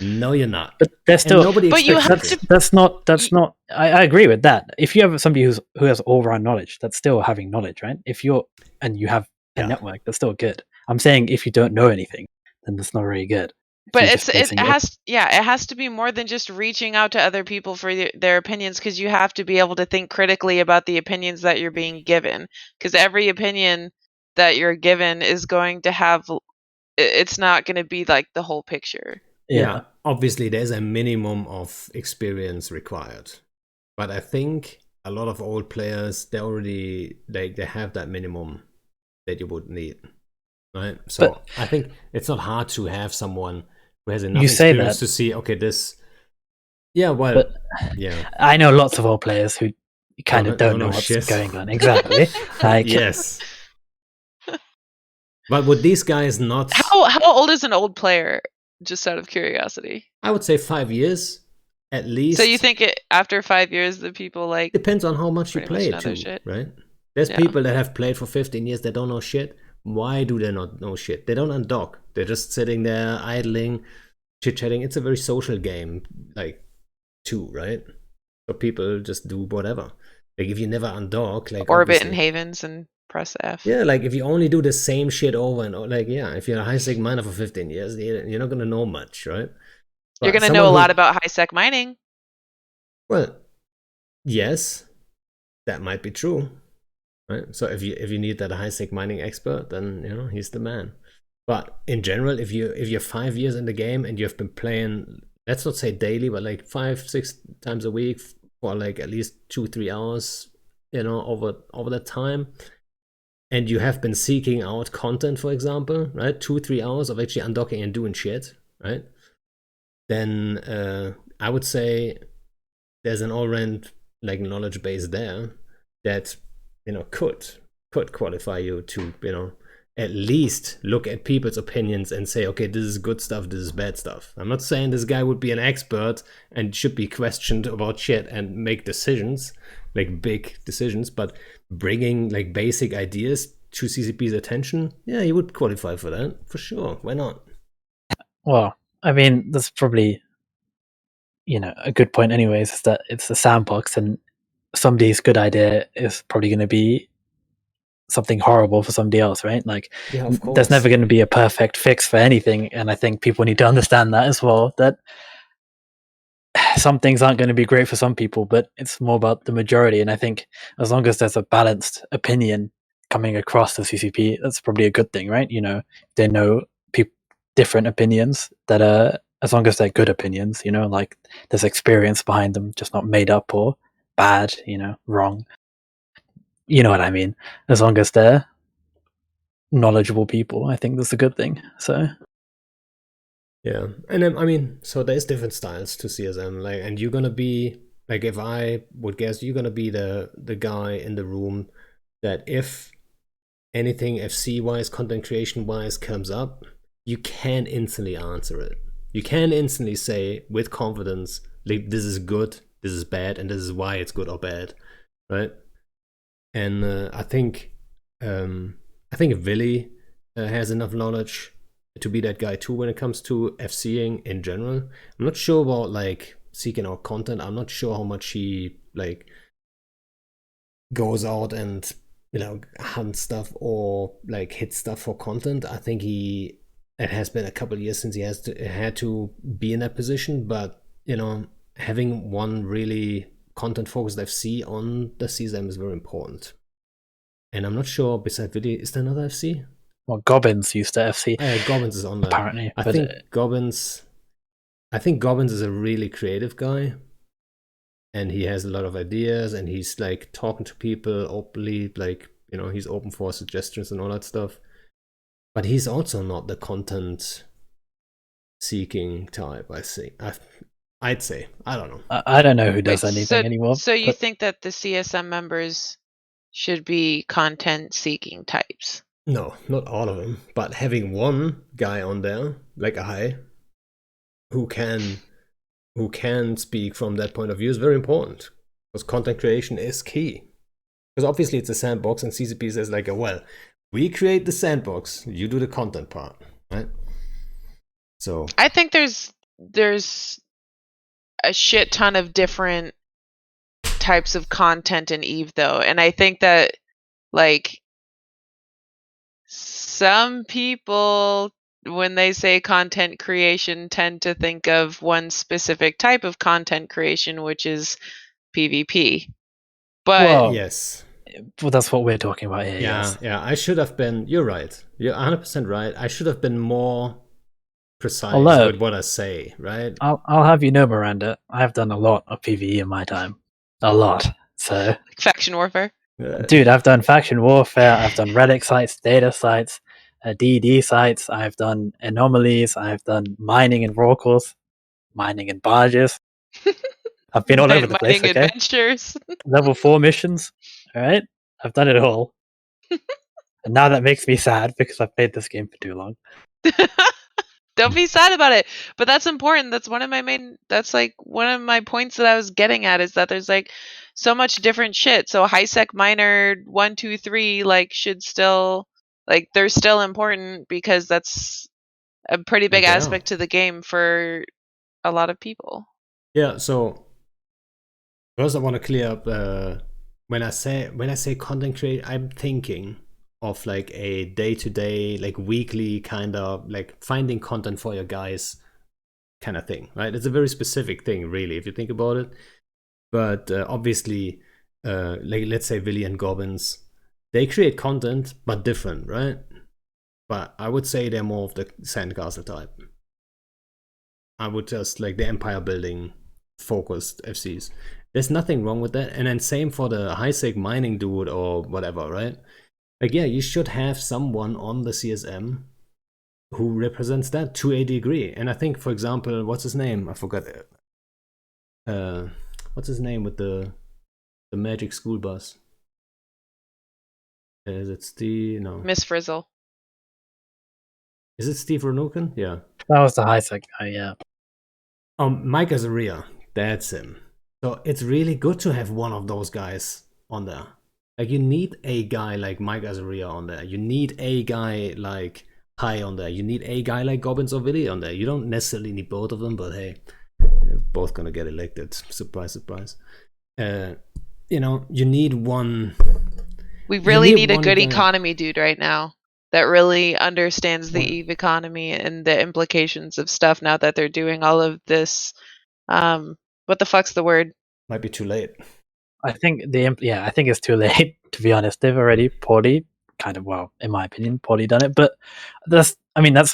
No, you're not. But there's still, and nobody But you expects have it. that's not. I agree with that. If you have somebody who has all round knowledge, that's still having knowledge, right? If you're and you have a Yeah. network, that's still good. I'm saying if you don't know anything, then that's not very good. If But you're it just basing it- has to be more than just reaching out to other people for their opinions, because you have to be able to think critically about the opinions that you're being given, because every opinion that you're given is going to have, it's not going to be like the whole picture. Yeah, obviously there's a minimum of experience required, but I think a lot of old players, they already they have that minimum that you would need, right? So But- I think it's not hard to have someone who has enough You say experience that. to see, okay, this. Yeah, well, But yeah, I know lots of old players who kind of don't know what's shit. going on. Exactly. Like, Yes. But would these guys not? How old is an old player? Just out of curiosity. I would say 5 years, at least. So you think after 5 years the people like Depends on how much you pretty much play know their too, shit? right? There's Yeah. people that have played for 15 years that don't know shit. Why do they not know shit? They don't undock. They're just sitting there idling, chit-chatting. It's a very social game, like, too, right? So people just do whatever. Like, if you never undock, like, Orbit and obviously- havens and press F. Yeah, like, if you only do the same shit over and over, like, yeah, if you're a high-sec miner for 15 years, you're not gonna know much, right? You're But going to know a someone lot who- about high sec mining. Well, yes, that might be true, right? So if you need that high sec mining expert, then you know he's the man. But in general, if you're 5 years in the game and you've been playing, let's not say daily, but like 5-6 times a week for like at least 2-3 hours, you know, over that time, and you have been seeking out content, for example, right? 2-3 hours of actually undocking and doing shit, right? Then I would say there's an all-round like knowledge base there that you know could qualify you to, you know, at least look at people's opinions and say, okay, this is good stuff, this is bad stuff. I'm not saying this guy would be an expert and should be questioned about shit and make decisions, like big decisions, but bringing like basic ideas to CCP's attention, yeah, he would qualify for that for sure. Why not? well, I mean, that's probably, you know, a good point anyways, is that it's a sandbox and somebody's good idea is probably going to be something horrible for somebody else, right? Like, Yeah, of course. there's never going to be a perfect fix for somebody else, right? Like, Yeah, of course. there's never going to be a perfect fix for anything, and I think people need to understand that as well. That some things aren't going to be great for some people, but it's more about the majority. And I think as long as there's a balanced opinion coming across the CCP, that's probably a good thing, right? You know, they know different opinions that are, as long as they're good opinions, you know, like there's experience behind them, just not made up or bad, you know, wrong. You know what I mean? As long as they're knowledgeable people, I think that's a good thing. So Yeah, and then I mean, so there's different styles to CSM, like, and you're gonna be like, if I would guess, you're gonna be the guy in the room that if anything FC wise, content creation wise comes up, you can instantly answer it. You can instantly say with confidence, like, this is good, this is bad, and this is why it's good or bad, right? And I think Willy has enough knowledge to be that guy too when it comes to FCing in general. I'm not sure about like seeking out content. I'm not sure how much he like goes out and, you know, hunt stuff or like hit stuff for content. I think it has been a couple of years since he had to be in that position, but you know, having one really content focused FC on the CSM is very important. And I'm not sure, besides Willy, is there another FC? well, Gobbins used to FC. Gobbins is on there. Apparently. I think Gobbins is a really creative guy. And he has a lot of ideas, and he's like talking to people openly, like, you know, he's open for suggestions and all that stuff. But he's also not the content seeking type, I think. I'd say. I don't know. I don't know who does anything anymore. So you think that the CSM members should be content seeking types? No, not all of them. But having one guy on there, like I, who can speak from that point of view is very important. Because content creation is key. Because obviously it's a sandbox, and CCP says like, well, we create the sandbox, you do the content part, right? So I think there's a shit ton of different types of content in Eve though, and I think that like some people, when they say content creation, tend to think of one specific type of content creation, which is PvP. But Well, yes. Well, that's what we're talking about here. Yeah, yes. yeah. I should have been. You're right. You're 100% right. I should have been more precise with what I say. Right. I'll have you know, Miranda, I have done a lot of PvE in my time. A lot. So, like faction warfare. Dude, I've done faction warfare. I've done relic sites, data sites, DD sites. I've done anomalies. I've done mining in Rorquals, mining in barges. I've been all over the place. Okay. Adventures. Level 4 missions. All right. I've done it all. And now that makes me sad because I've played this game for too long. Don't be sad about it. But that's important. That's one of my points that I was getting at, is that there's like so much different shit. So high sec miner 1, 2, 3 like should still, like, they're still important because that's a pretty big aspect to the game for a lot of people. Yeah, so first I want to clear up when I say content create, I'm thinking of like a day-to-day, like weekly kind of like finding content for your guys kind of thing, right? It's a very specific thing, really, if you think about it. But obviously, like let's say Willy and Gobbins, they create content, but different, right? But I would say they're more of the sandcastle type. I would just like the empire building focused FCs. There's nothing wrong with that. And then same for the high sec mining dude or whatever, right? Like, yeah, you should have someone on the CSM who represents that to a degree. And I think, for example, what's his name? I forgot. What's his name with the magic school bus? Is it Steve? No. Miss Frizzle. Is it Steve Renukin? Yeah. That was the high sec guy, yeah. Mike Azaria. That's him. So it's really good to have one of those guys on there. Like, you need a guy like Mike Azaria on there. You need a guy like High on there. You need a guy like Gobbins or Willy on there. You don't necessarily need both of them, but hey, they're both gonna get elected. Surprise, surprise. You know, you need one. We really need a one good guy- economy dude right now that really understands the One- EVE economy and the implications of stuff now that they're doing all of this. What the fuck's the word? Might be too late. I think I think it's too late, to be honest. They've already poorly, in my opinion, poorly done it. But that's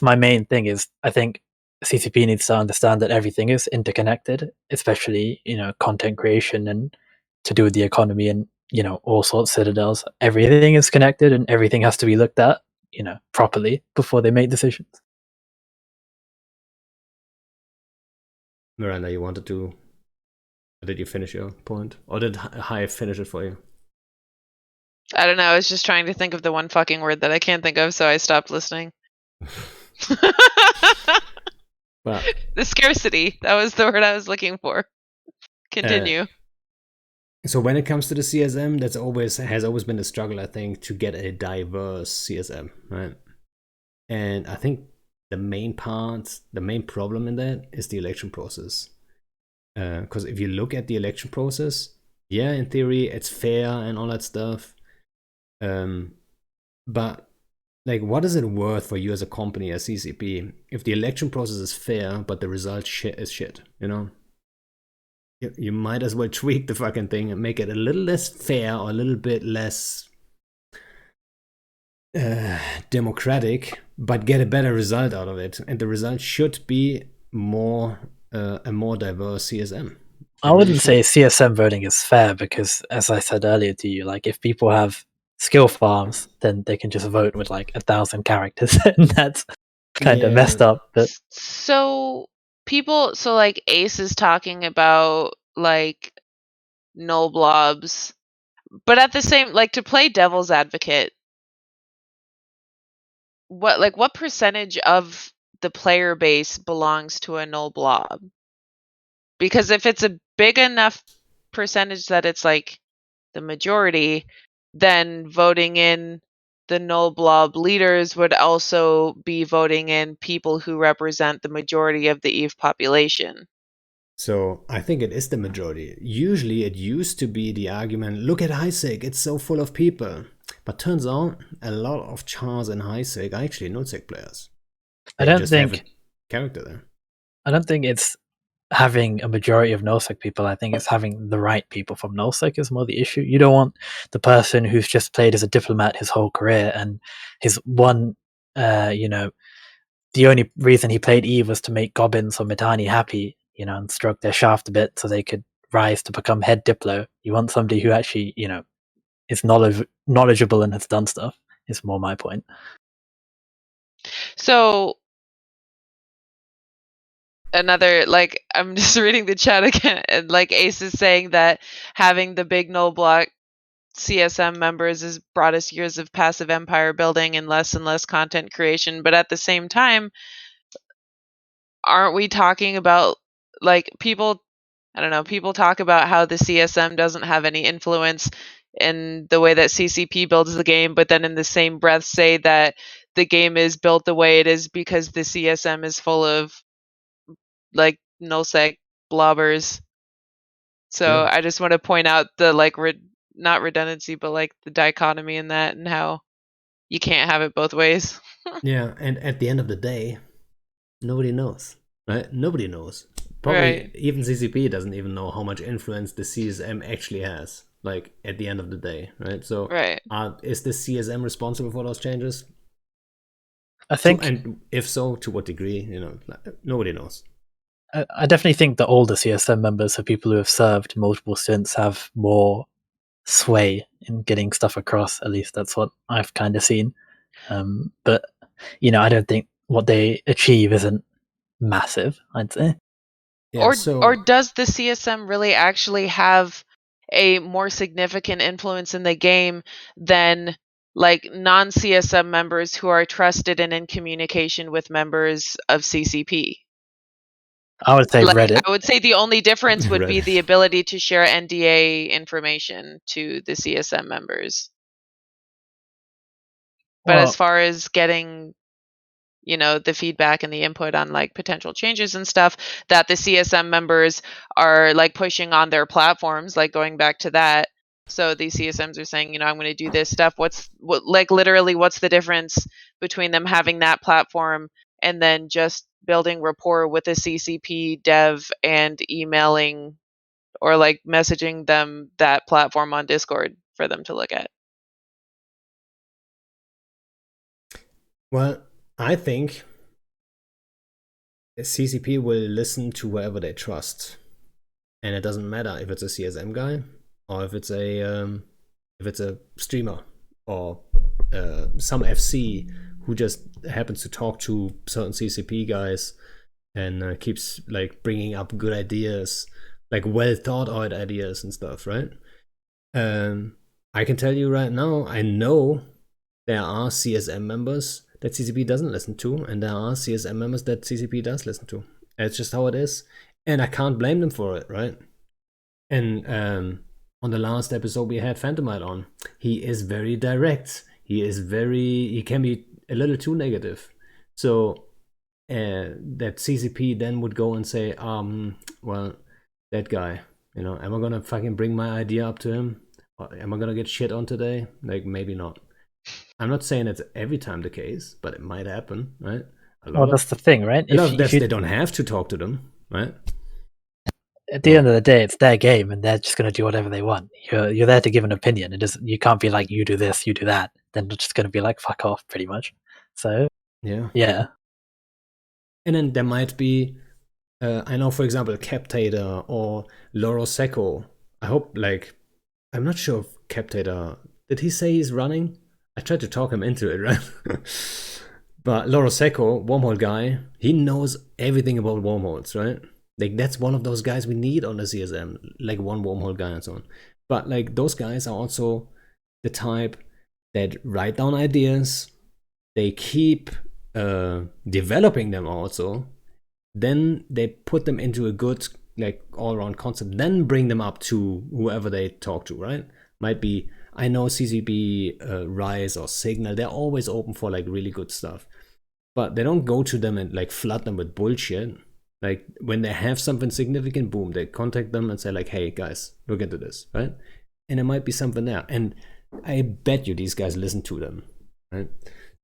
my main thing. Is I think CCP needs to understand that everything is interconnected, especially content creation and to do with the economy and all sorts of citadels. Everything is connected, and everything has to be looked at properly before they make decisions. Miranda, you wanted to? Did you finish your point, or did Hai finish it for you? I don't know. I was just trying to think of the one fucking word that I can't think of, so I stopped listening. Well, the scarcity. That was the word I was looking for. Continue. So when it comes to the CSM, has always been a struggle, I think, to get a diverse CSM, right? And I think the main problem in that is the election process. Because if you look at the election process, yeah, in theory, it's fair and all that stuff. But like, what is it worth for you as a company, as CCP, if the election process is fair, but the result is shit, you know? You might as well tweak the fucking thing and make it a little less fair or a little bit less democratic, but get a better result out of it. And the result should be a more diverse CSM. I wouldn't say CSM voting is fair because, as I said earlier to you, like if people have skill farms, then they can just vote with like 1,000 characters, and that's kind of messed up. But so like Ace is talking about like null blobs, but at the same, like, to play devil's advocate, what percentage of the player base belongs to a null blob? Because if it's a big enough percentage that it's like the majority, then voting in the null blob leaders would also be voting in people who represent the majority of the EVE population. So I think it is the majority. Usually it used to be the argument, look at HiSig, it's so full of people. But turns out a lot of chars in HiSig are actually nullsec players. They just have a character there. I don't think it's having a majority of nullsec people. I think it's having the right people from nullsec is more the issue. You don't want the person who's just played as a diplomat his whole career and his one, the only reason he played Eve was to make Gobbins or Mitani happy, and stroke their shaft a bit so they could rise to become head diplo. You want somebody who actually, is knowledgeable and has done stuff. Is more my point. So another, like, I'm just reading the chat again, and like Ace is saying that having the big null block CSM members has brought us years of passive empire building and less content creation, but at the same time, aren't we talking about, like, people talk about how the CSM doesn't have any influence in the way that CCP builds the game, but then in the same breath say that the game is built the way it is because the CSM is full of like nullsec blobbers. So I just want to point out the like not redundancy, but like the dichotomy in that, and how you can't have it both ways. Yeah, and at the end of the day, nobody knows, right? Nobody knows. Probably Right. even CCP doesn't even know how much influence the CSM actually has, like, at the end of the day, right? So Right. Is the CSM responsible for those changes? I think, and if so, to what degree? Nobody knows. I definitely think the older CSM members, so people who have served multiple stints, have more sway in getting stuff across. At least that's what I've kind of seen. But I don't think what they achieve isn't massive, I'd say. Yeah, or does the CSM really actually have a more significant influence in the game than like non-CSM members who are trusted and in communication with members of CCP? I would say Reddit. I would say the only difference would be Reddit. the ability to share NDA information to the CSM members. But as far as getting, the feedback and the input on like potential changes and stuff that the CSM members are like pushing on their platforms, like going back to that, So these CSMs are saying, I'm going to do this stuff. What's the difference between them having that platform and then just building rapport with a CCP dev and emailing or like messaging them that platform on Discord for them to look at? Well, I think a CCP will listen to whoever they trust, and it doesn't matter if it's a CSM guy or if it's a streamer or some FC who just happens to talk to certain CCP guys and keeps like bringing up good ideas, like well thought out ideas and stuff, right? I can tell you right now, I know there are CSM members that CCP doesn't listen to, and there are CSM members that CCP does listen to. It's just how it is, and I can't blame them for it, right? And on the last episode we had Phantomite on, he is very direct. He can be a little too negative. So that CCP then would go and say, well, that guy, am I gonna fucking bring my idea up to him? Or am I gonna get shit on today? Like, maybe not. I'm not saying it's every time the case, but it might happen, right? That's the thing, right? A lot of devs, they don't have to talk to them, right? At the end of the day, it's their game, and they're just going to do whatever they want. You're there to give an opinion. You can't be like, you do this, you do that. Then they're just going to be like, fuck off, pretty much. So yeah. And then there might be, I know, for example, Captator or Lorosecco. I hope, I'm not sure if Captator, did he say he's running? I tried to talk him into it, right? But Lorosecco, wormhole guy, he knows everything about wormholes, right? Like, that's one of those guys we need on the CSM, like one wormhole guy and so on. But like, those guys are also the type that write down ideas, they keep developing them also, then they put them into a good like all-around concept, then bring them up to whoever they talk to, right? Might be, I know CCP, Rise or Signal, they're always open for like really good stuff, but they don't go to them and like flood them with bullshit. Like, when they have something significant, boom, they contact them and say like, hey guys, look into this, right? And there might be something there, and I bet you these guys listen to them, right?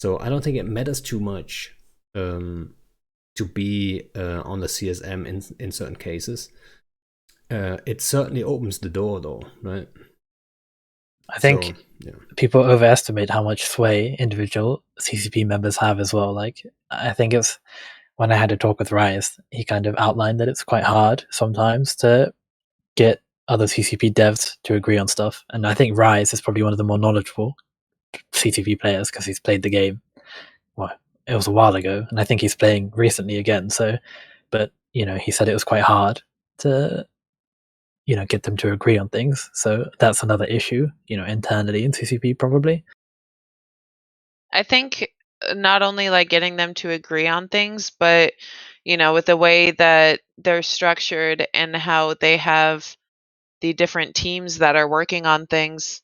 So I don't think it matters too much to be on the CSM in certain cases. It certainly opens the door, though, right? I think people overestimate how much sway individual CCP members have as well. Like, I think it's when I had a talk with Rise, he kind of outlined that it's quite hard sometimes to get other CCP devs to agree on stuff. And I think Rise is probably one of the more knowledgeable CCP players because he's played the game. Well, it was a while ago, and I think he's playing recently again. So, but he said it was quite hard to get them to agree on things. So that's another issue, internally in CCP probably. I think not only like getting them to agree on things, but with the way that they're structured and how they have the different teams that are working on things,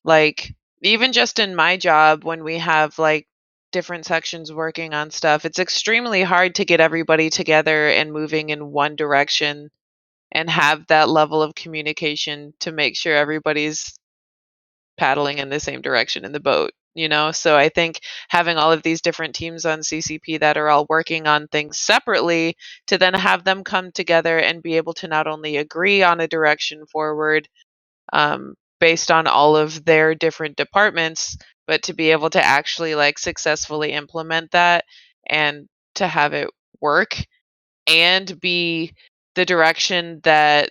like even just in my job when we have like different sections working on stuff, it's extremely hard to get everybody together and moving in one direction and have that level of communication to make sure everybody's paddling in the same direction in the boat. So I think having all of these different teams on CCP that are all working on things separately, to then have them come together and be able to not only agree on a direction forward based on all of their different departments, but to be able to actually like successfully implement that and to have it work and be the direction that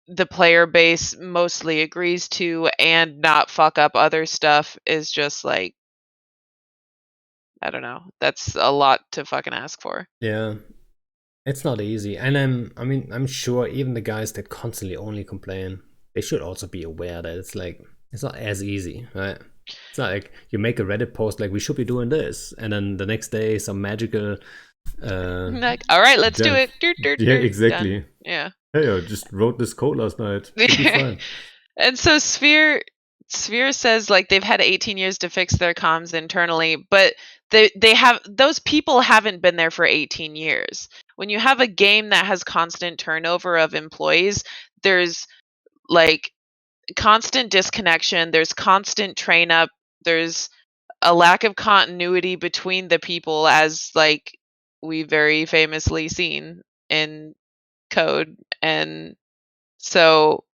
the player base mostly agrees to and not fuck up other stuff is just like, I don't know. That's a lot to fucking ask for. Yeah, it's not easy. And I'm sure even the guys that constantly only complain, they should also be aware that it's not as easy, right? It's not like you make a Reddit post like, we should be doing this, and then the next day some magical like, all right, let's do it. Yeah, exactly. Done. Yeah. Hey, I just wrote this code last night. Should be fine. And so Sphere says like they've had 18 years to fix their comms internally, but they have, those people haven't been there for 18 years. When you have a game that has constant turnover of employees, there's like constant disconnection. There's constant train up. There's a lack of continuity between the people, as like we very famously seen in Code. And so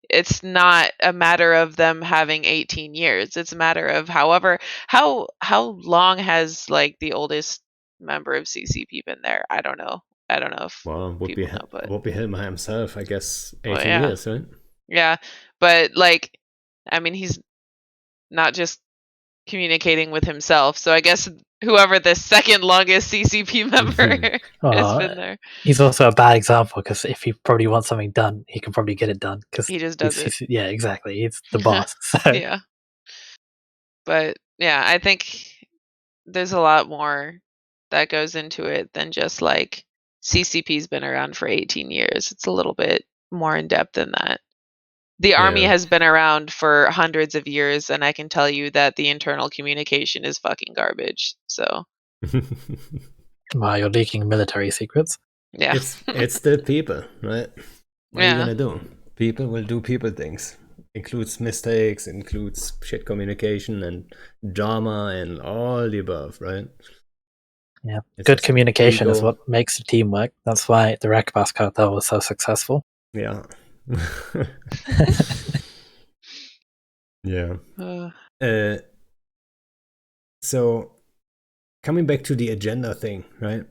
it's not a matter of them having 18 years. It's a matter of how long has like the oldest member of CCP been there? I don't know if Well, people know, but would be Hilma himself, I guess, 18 well, yeah. years, right? Yeah, but like, I mean, he's not just communicating with himself. So I guess whoever the second longest CCP member has been there, He's also a bad example because if he probably wants something done, he can probably get it done because he just does it. Yeah, exactly. He's the boss. So Yeah, but yeah, I think there's a lot more that goes into it than just like CCP's been around for 18 years. It's a little bit more in depth than that. The army Yeah. has been around for hundreds of years, and I can tell you that the internal communication is fucking garbage. So, wow, you're leaking military secrets. yeah. It's the people, right? What are you Yeah. gonna do? People will do people things. Includes mistakes, includes shit communication and drama and all the above, right? Yeah, It's good just communication is ego. what makes the team work. That's why the Rekbas cartel was so successful. Yeah. Yeah. So coming back to the agenda thing, right?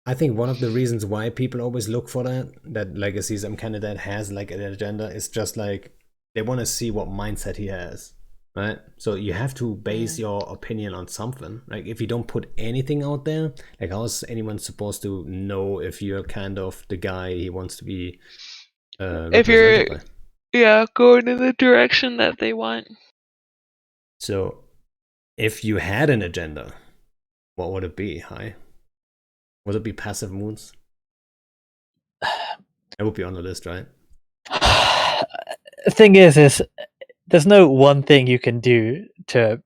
I think one of the reasons why people always look for that Legacy some candidate has like an agenda is just like they want to see what mindset he has, right? So you have to base your opinion on something. Like if you don't put anything out there, like how is anyone supposed to know if you're kind of the guy he wants to be if you're represented by? going in the direction that they want. So if you had an agenda, what would it be? Would it be passive moons? It would be on the list, right? The thing is there's no one thing you can do to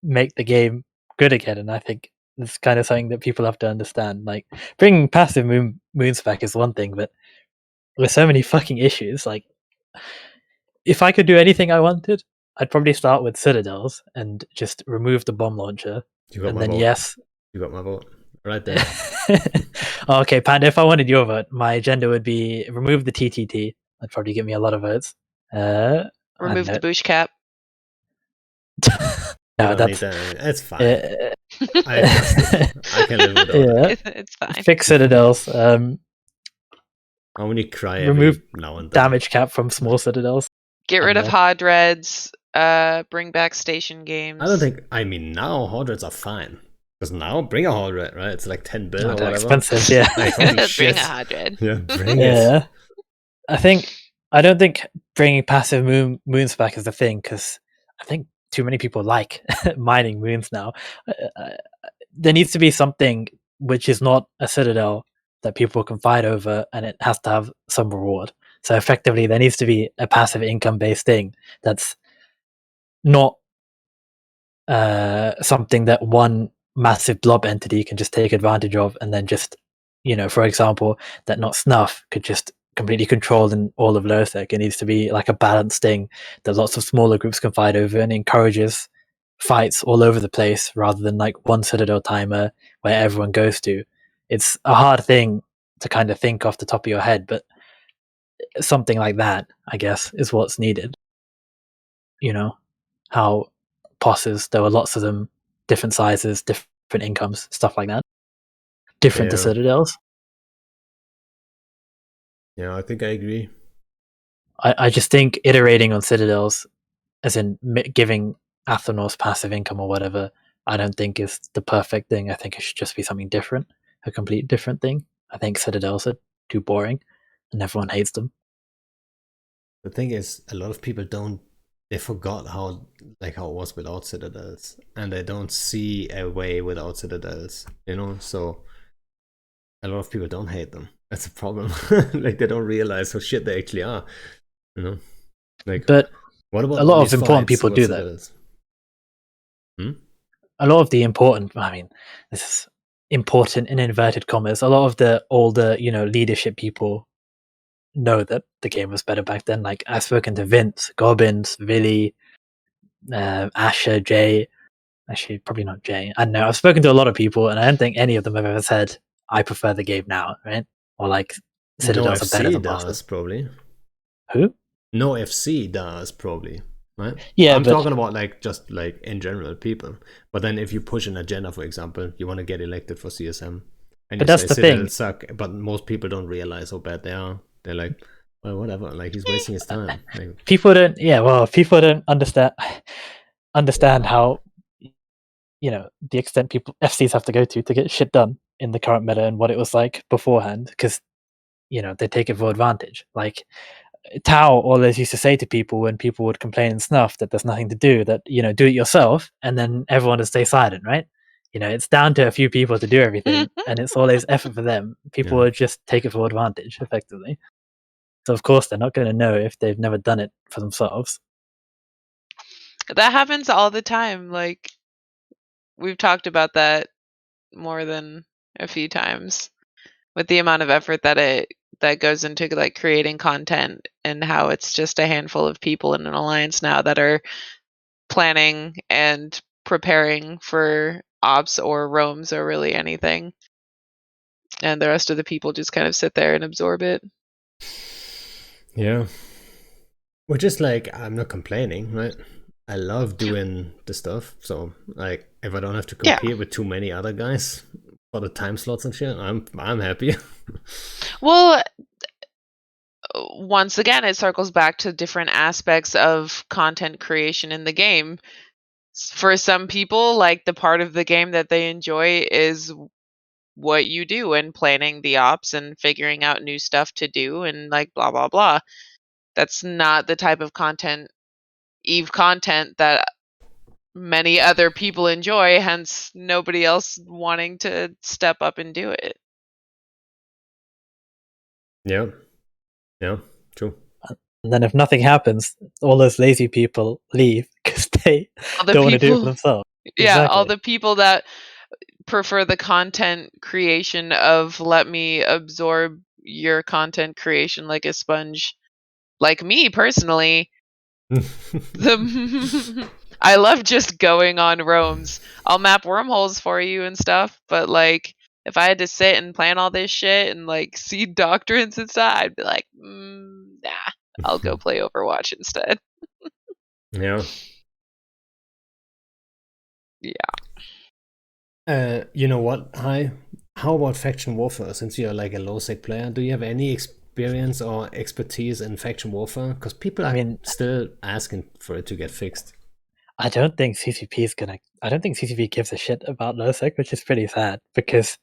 make the game good again, and I think it's kind of something that people have to understand. Like bringing passive moons back is one thing, but with so many fucking issues, like if I could do anything I wanted, I'd probably start with citadels and just remove the bomb launcher. You got and my then vote. yes, You got my vote right there. Okay, Panda, if I wanted your vote, my agenda would be remove the TTT. That'd probably give me a lot of votes. Remove the bush cap. No, that's that. It's fine. I trust it. I can live without that. It's fine. Fix citadels. I only cry remove every now and then. Damage cap from small citadels. Get rid of Hodreds. Bring back station games. I don't think. I mean, now Hodreds are fine. Because now bring a Hodred, right? It's like 10 bill or whatever. Expensive, yeah. Like, holy bring shit. a Hodred. Yeah, bring it. I don't think bringing passive moons back is the thing, because I think too many people like mining moons now. There needs to be something which is not a citadel that people can fight over, and it has to have some reward. So effectively, there needs to be a passive income-based thing that's not something that one massive blob entity can just take advantage of, and then just, for example, that not Snuff could just completely control in all of Lothric. It needs to be like a balanced thing that lots of smaller groups can fight over, and encourages fights all over the place rather than like one citadel timer where everyone goes to. It's a hard thing to kind of think off the top of your head, but something like that, I guess, is what's needed. How posses, there were lots of them, different sizes, different incomes, stuff like that. Different to citadels. Yeah, I think I agree. I just think iterating on citadels, as in giving Athenos passive income or whatever, I don't think is the perfect thing. I think it should just be something different, a complete different thing. I think citadels are too boring and everyone hates them. The thing is, a lot of people they forgot how it was without citadels, and they don't see a way without citadels, so a lot of people don't hate them. That's a problem. Like they don't realize how shit they actually are, but what about a lot of important people do citadels? that. A lot of the important, this is important in inverted commas, a lot of the older, leadership people know that the game was better back then. Like, I've spoken to Vince, Gobbins, Villy, Asher, Jay. Actually, probably not Jay. I don't know. I've spoken to a lot of people, and I don't think any of them have ever said, I prefer the game now, right? Or like, No Citadels are better FC than does Masters. probably. Who? No FC does probably. Right? Yeah, I'm but talking about like just like in general people. But then if you push an agenda, for example, you want to get elected for CSM, and you that's say the thing. Citadels suck, but most people don't realize how bad they are. They're like, well, whatever. Like he's wasting his time. Like, People don't. Yeah, well, people don't understand how, you know, the extent people FCs have to go to get shit done in the current meta and what it was like beforehand, because, you know, they take it for advantage. Like, Tao always used to say to people when people would complain and snuff that there's nothing to do, that, you know, do it yourself, and then everyone would stay silent, right? You know, it's down to a few people to do everything, and it's always effort for them. People yeah. would just take it for advantage, effectively. So of course they're not going to know if they've never done it for themselves. That happens all the time. Like, we've talked about that more than a few times, with the amount of effort that goes into like creating content, and how it's just a handful of people in an alliance now that are planning and preparing for ops or roams or really anything, and the rest of the people just kind of sit there and absorb it. Yeah. Which is like, I'm not complaining, right? I love doing the stuff. So like, if I don't have to compete with too many other guys for the time slots and shit, I'm happy. Well, once again, it circles back to different aspects of content creation in the game. For some people, like, the part of the game that they enjoy is what you do, and planning the ops and figuring out new stuff to do and like blah blah blah. That's not the type of EVE content that many other people enjoy, hence nobody else wanting to step up and do it. Yeah. Yeah, true. And then if nothing happens, all those lazy people leave because they don't want to do it for themselves. Yeah, all Exactly. the people that prefer the content creation of, let me absorb your content creation like a sponge. Like me personally, I love just going on roams. I'll map wormholes for you and stuff, but like, if I had to sit and plan all this shit and like seed doctrines and stuff, I'd be like, nah, I'll go play Overwatch instead. Yeah. Yeah. You know what? How about faction warfare? Since you're like a low sec player, do you have any experience or expertise in faction warfare? Because people are still asking for it to get fixed. I don't think CCP gives a shit about low sec, which is pretty sad, because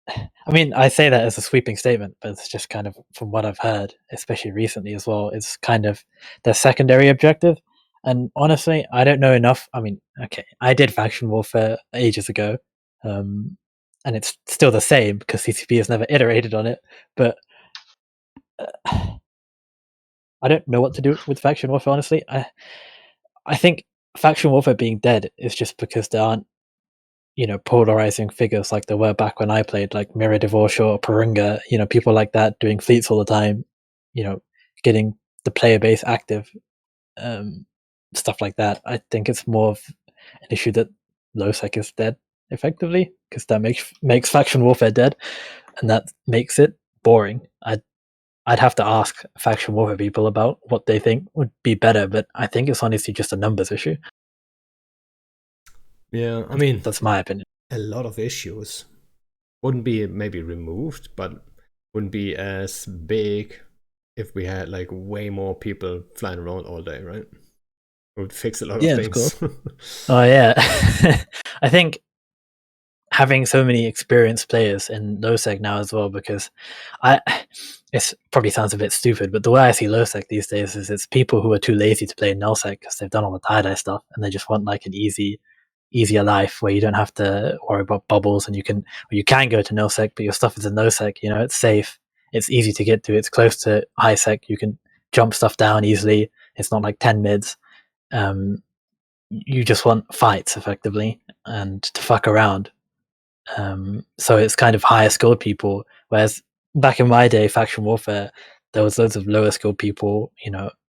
I mean, I say that as a sweeping statement, but it's just kind of from what I've heard, especially recently as well. It's kind of their secondary objective. And honestly, I don't know enough. I mean, okay, I did faction warfare ages ago, and it's still the same because CCP has never iterated on it. But I don't know what to do with faction warfare. Honestly, I think faction warfare being dead is just because there aren't, you know, polarizing figures like there were back when I played, like Mira Devorshaw or Purunga, you know, people like that doing fleets all the time, you know, getting the player base active, stuff like that. I think it's more of an issue that lowsec is dead effectively, because that makes faction warfare dead, and that makes it boring. I'd have to ask faction warfare people about what they think would be better, but I think it's honestly just a numbers issue. Yeah, I mean, that's my opinion. A lot of issues wouldn't be maybe removed, but wouldn't be as big if we had like way more people flying around all day, right? It would fix a lot of things. Of course. Oh yeah. I think having so many experienced players in lowsec now as well, because it probably sounds a bit stupid, but the way I see lowsec these days is it's people who are too lazy to play in nullsec because they've done all the tie-dye stuff and they just want like an easier life where you don't have to worry about bubbles, and you can go to nullsec, but your stuff is in lowsec. You know, it's safe, it's easy to get to, it's close to high sec, you can jump stuff down easily. It's not like 10 mids. You just want fights effectively and to fuck around. So it's kind of higher skilled people. Whereas back in my day, faction warfare, there was loads of lower skilled people,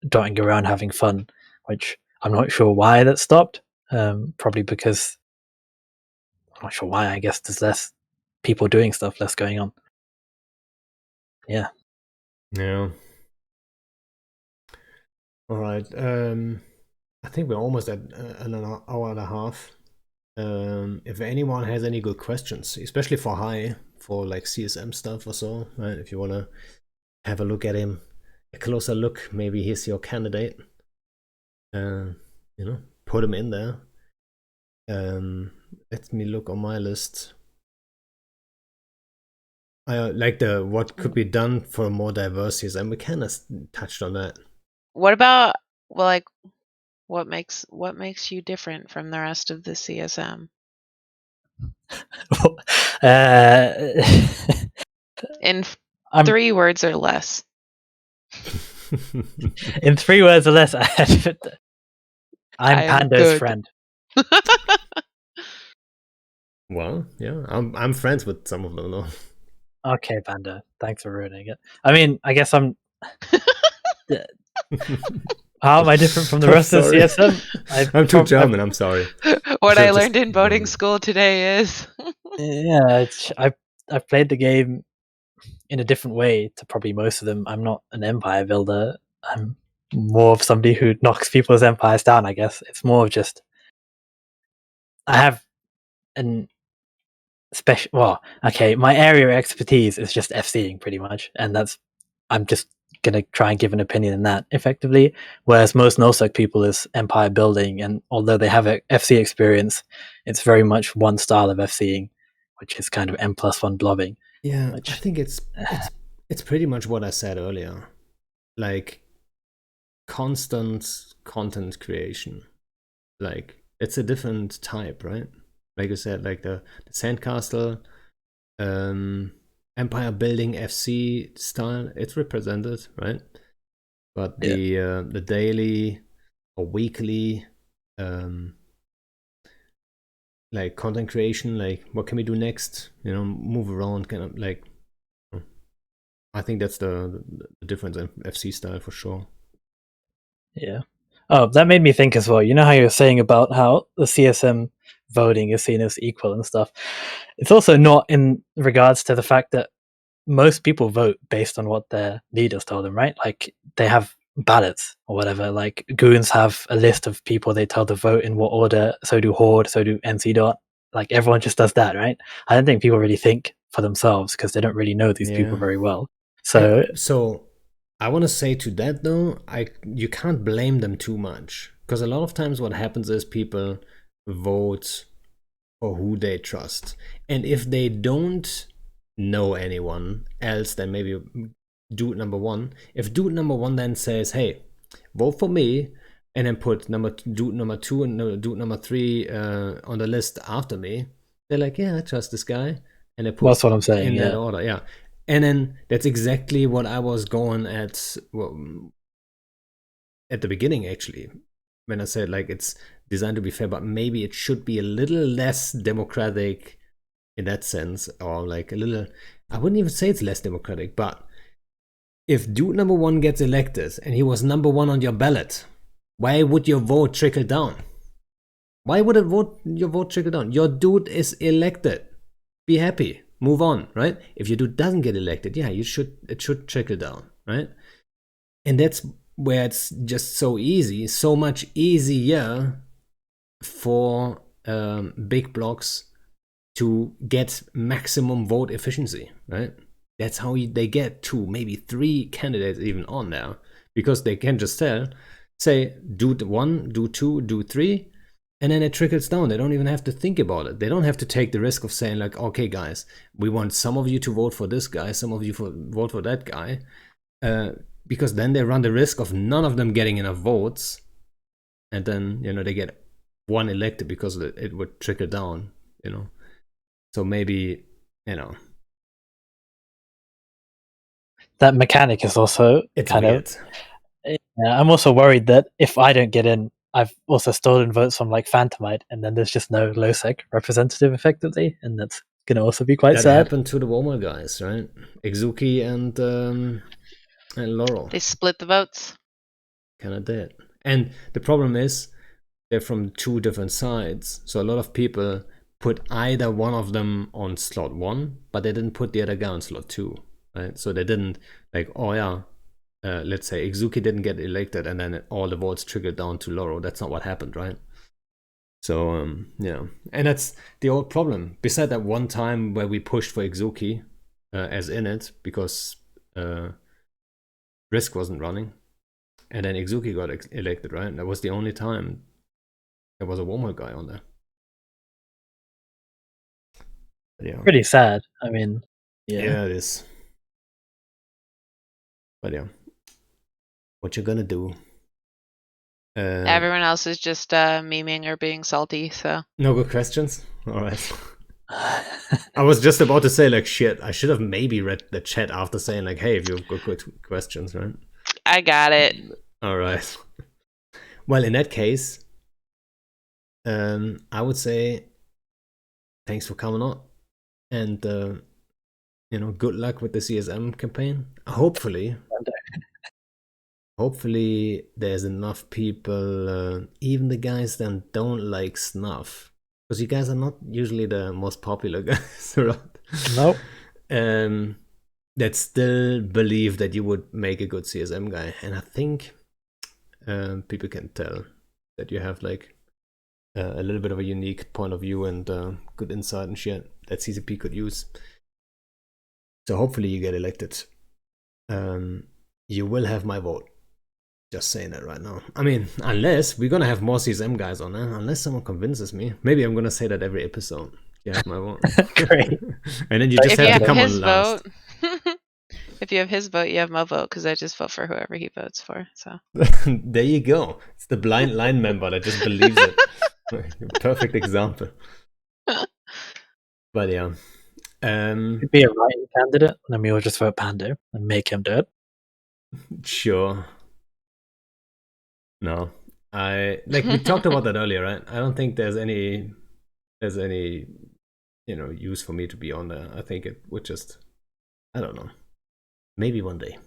dotting around having fun, which I'm not sure why that stopped. Probably because I'm not sure why. I guess there's less people doing stuff, less going on. Yeah. Yeah. All right. I think we're almost at an hour and a half. If anyone has any good questions, especially for high, for like CSM stuff or so, right? If you want to have a look at him, a closer look, maybe he's your candidate. Put him in there. Let me look on my list. I like what could be done for more diverse CSM. We kind of touched on that. What about what makes you different from the rest of the CSM? In 3 words or less. In 3 words or less, I'm Pando's friend. Well, yeah, I'm friends with some of them though. Okay, Panda. Thanks for ruining it. I mean, I guess I'm. How am I different from the rest of the CSM? I'm too German. I'm sorry. What I learned in boating school today is. Yeah, I've played the game in a different way to probably most of them. I'm not an empire builder. I'm more of somebody who knocks people's empires down. I guess it's more of just I have an special. Well, okay, my area of expertise is just FCing pretty much, and I'm just gonna try and give an opinion in that effectively. Whereas most nullsec people is empire building, and although they have a FC experience, it's very much one style of FCing, which is kind of M+1 blobbing. Yeah, I think it's pretty much what I said earlier, like constant content creation. Like it's a different type, right? Like you said, like the sandcastle, empire building FC style, it's represented, right? But the daily or weekly like content creation, like what can we do next? Move around, kind of like. I think that's the difference in FC style for sure. Yeah. Oh, that made me think as well. You know how you were saying about how the CSM voting is seen as equal and stuff. It's also not in regards to the fact that most people vote based on what their leaders tell them, right? Like they have ballots or whatever. Like goons have a list of people they tell to vote in what order. So do Horde. So do NC Dot. Like everyone just does that, right? I don't think people really think for themselves because they don't really know these people very well. So I want to say to that though, you can't blame them too much, because a lot of times what happens is people vote for who they trust, and if they don't know anyone else, then maybe dude number one. If dude number one then says, "Hey, vote for me," and then put dude number two and dude number three on the list after me, they're like, "Yeah, I trust this guy," and they put that's what I'm saying in that order. Yeah. And then that's exactly what I was going at the beginning, actually, when I said like it's designed to be fair, but maybe it should be a little less democratic in that sense, or like a little. I wouldn't even say it's less democratic, but if dude number one gets elected and he was number one on your ballot, why would your vote trickle down? Why would your vote trickle down? Your dude is elected. Be happy. Move on, right? If your dude doesn't get elected, yeah, it should trickle down, right? And that's where it's just so easy, so much easier for big blocks to get maximum vote efficiency, right? That's how they get 2, maybe 3 candidates even on there, because they can just say, do 1, do 2, do 3, and then it trickles down. They don't even have to think about it. They don't have to take the risk of saying like, okay, guys, we want some of you to vote for this guy, some of you vote for that guy, because then they run the risk of none of them getting enough votes, and then they get one elected because it would trickle down, So maybe that mechanic is also kind of. Yeah, I'm also worried that if I don't get in, I've also stolen votes from like Phantomite, and then there's just no low sec representative effectively, and that's gonna also be quite sad. That happened to the Woma guys, right? Exuki and and Laurel. They split the votes. Kind of did. And the problem is they're from two different sides. So a lot of people put either one of them on slot 1, but they didn't put the other guy on slot 2. Right? So they didn't like, oh yeah, let's say Izuki didn't get elected and then all the votes trickled down to Laurel. That's not what happened, right? So yeah, and that's the old problem. Beside that one time where we pushed for Izuki as in it because Risk wasn't running, and then Izuki got elected, right? That was the only time there was a Wormhole guy on there. But yeah, Pretty sad. I mean, yeah, it is. But yeah, what you gonna do? Everyone else is just memeing or being salty. So No good questions. All right. I was just about to say like shit. I should have maybe read the chat after saying like, hey, if you've got good questions, right? I got it. All right. Well, in that case, I would say thanks for coming on, and good luck with the CSM campaign. Hopefully, there's enough people, even the guys that don't like snuff, because you guys are not usually the most popular guys around. Nope. That still believe that you would make a good CSM guy, and I think people can tell that you have like a little bit of a unique point of view and good insight and shit that CCP could use. So hopefully you get elected. You will have my vote. Just saying that right now. I mean, unless we're gonna have more CSM guys on there, unless someone convinces me. Maybe I'm gonna say that every episode. You have my vote. Great. And then you just have to come on last. If you have his vote, you have my vote, because I just vote for whoever he votes for. So there you go. It's the blind line member that just believes it. Perfect example. But yeah. Could be a writing candidate, and then we will just vote Pando and make him do it. Sure. No. We talked about that earlier, right? I don't think there's any use for me to be on there. I think it would just, I don't know. Maybe one day.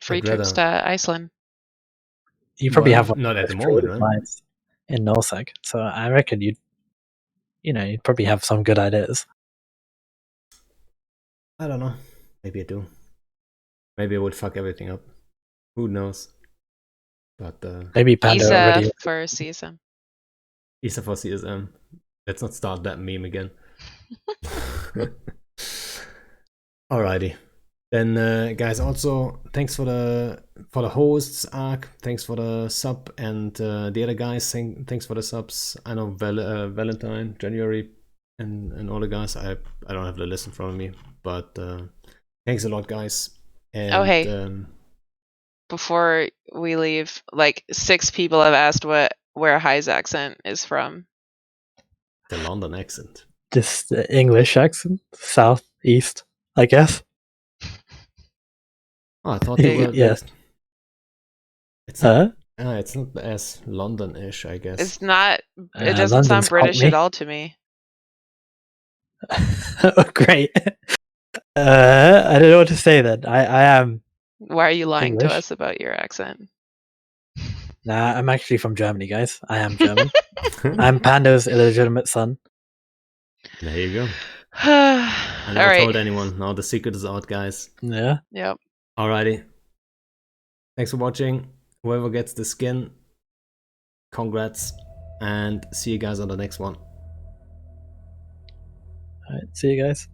Free trips to Iceland. You probably have one not at the moment, right? In Nullsec, so I reckon you'd probably have some good ideas. I don't know. Maybe I do. Maybe I would fuck everything up. Who knows? But maybe Panda Isa already for CSM. Isa for CSM. Let's not start that meme again. Alrighty. Then guys, also thanks for the hosts, Ark. Thanks for the sub, and the other guys. Thanks for the subs. I know Valentine, January, and all the guys. I don't have the list in front of me, but thanks a lot, guys. And, hey. Before we leave, like 6 people have asked where High's accent is from. The London accent. Just the English accent, southeast, I guess. Oh, I thought they were. Yeah. It's not as London-ish, I guess. It's not. It doesn't sound British at all to me. Great. I don't know what to say then. I am. Why are you lying English? to us about your accent? Nah, I'm actually from Germany, guys. I am German. I'm Pando's illegitimate son. There you go. I never told anyone. Now the secret is out, guys. Yeah. Yep. Alrighty. Thanks for watching. Whoever gets the skin, congrats. And see you guys on the next one. Alright, see you guys.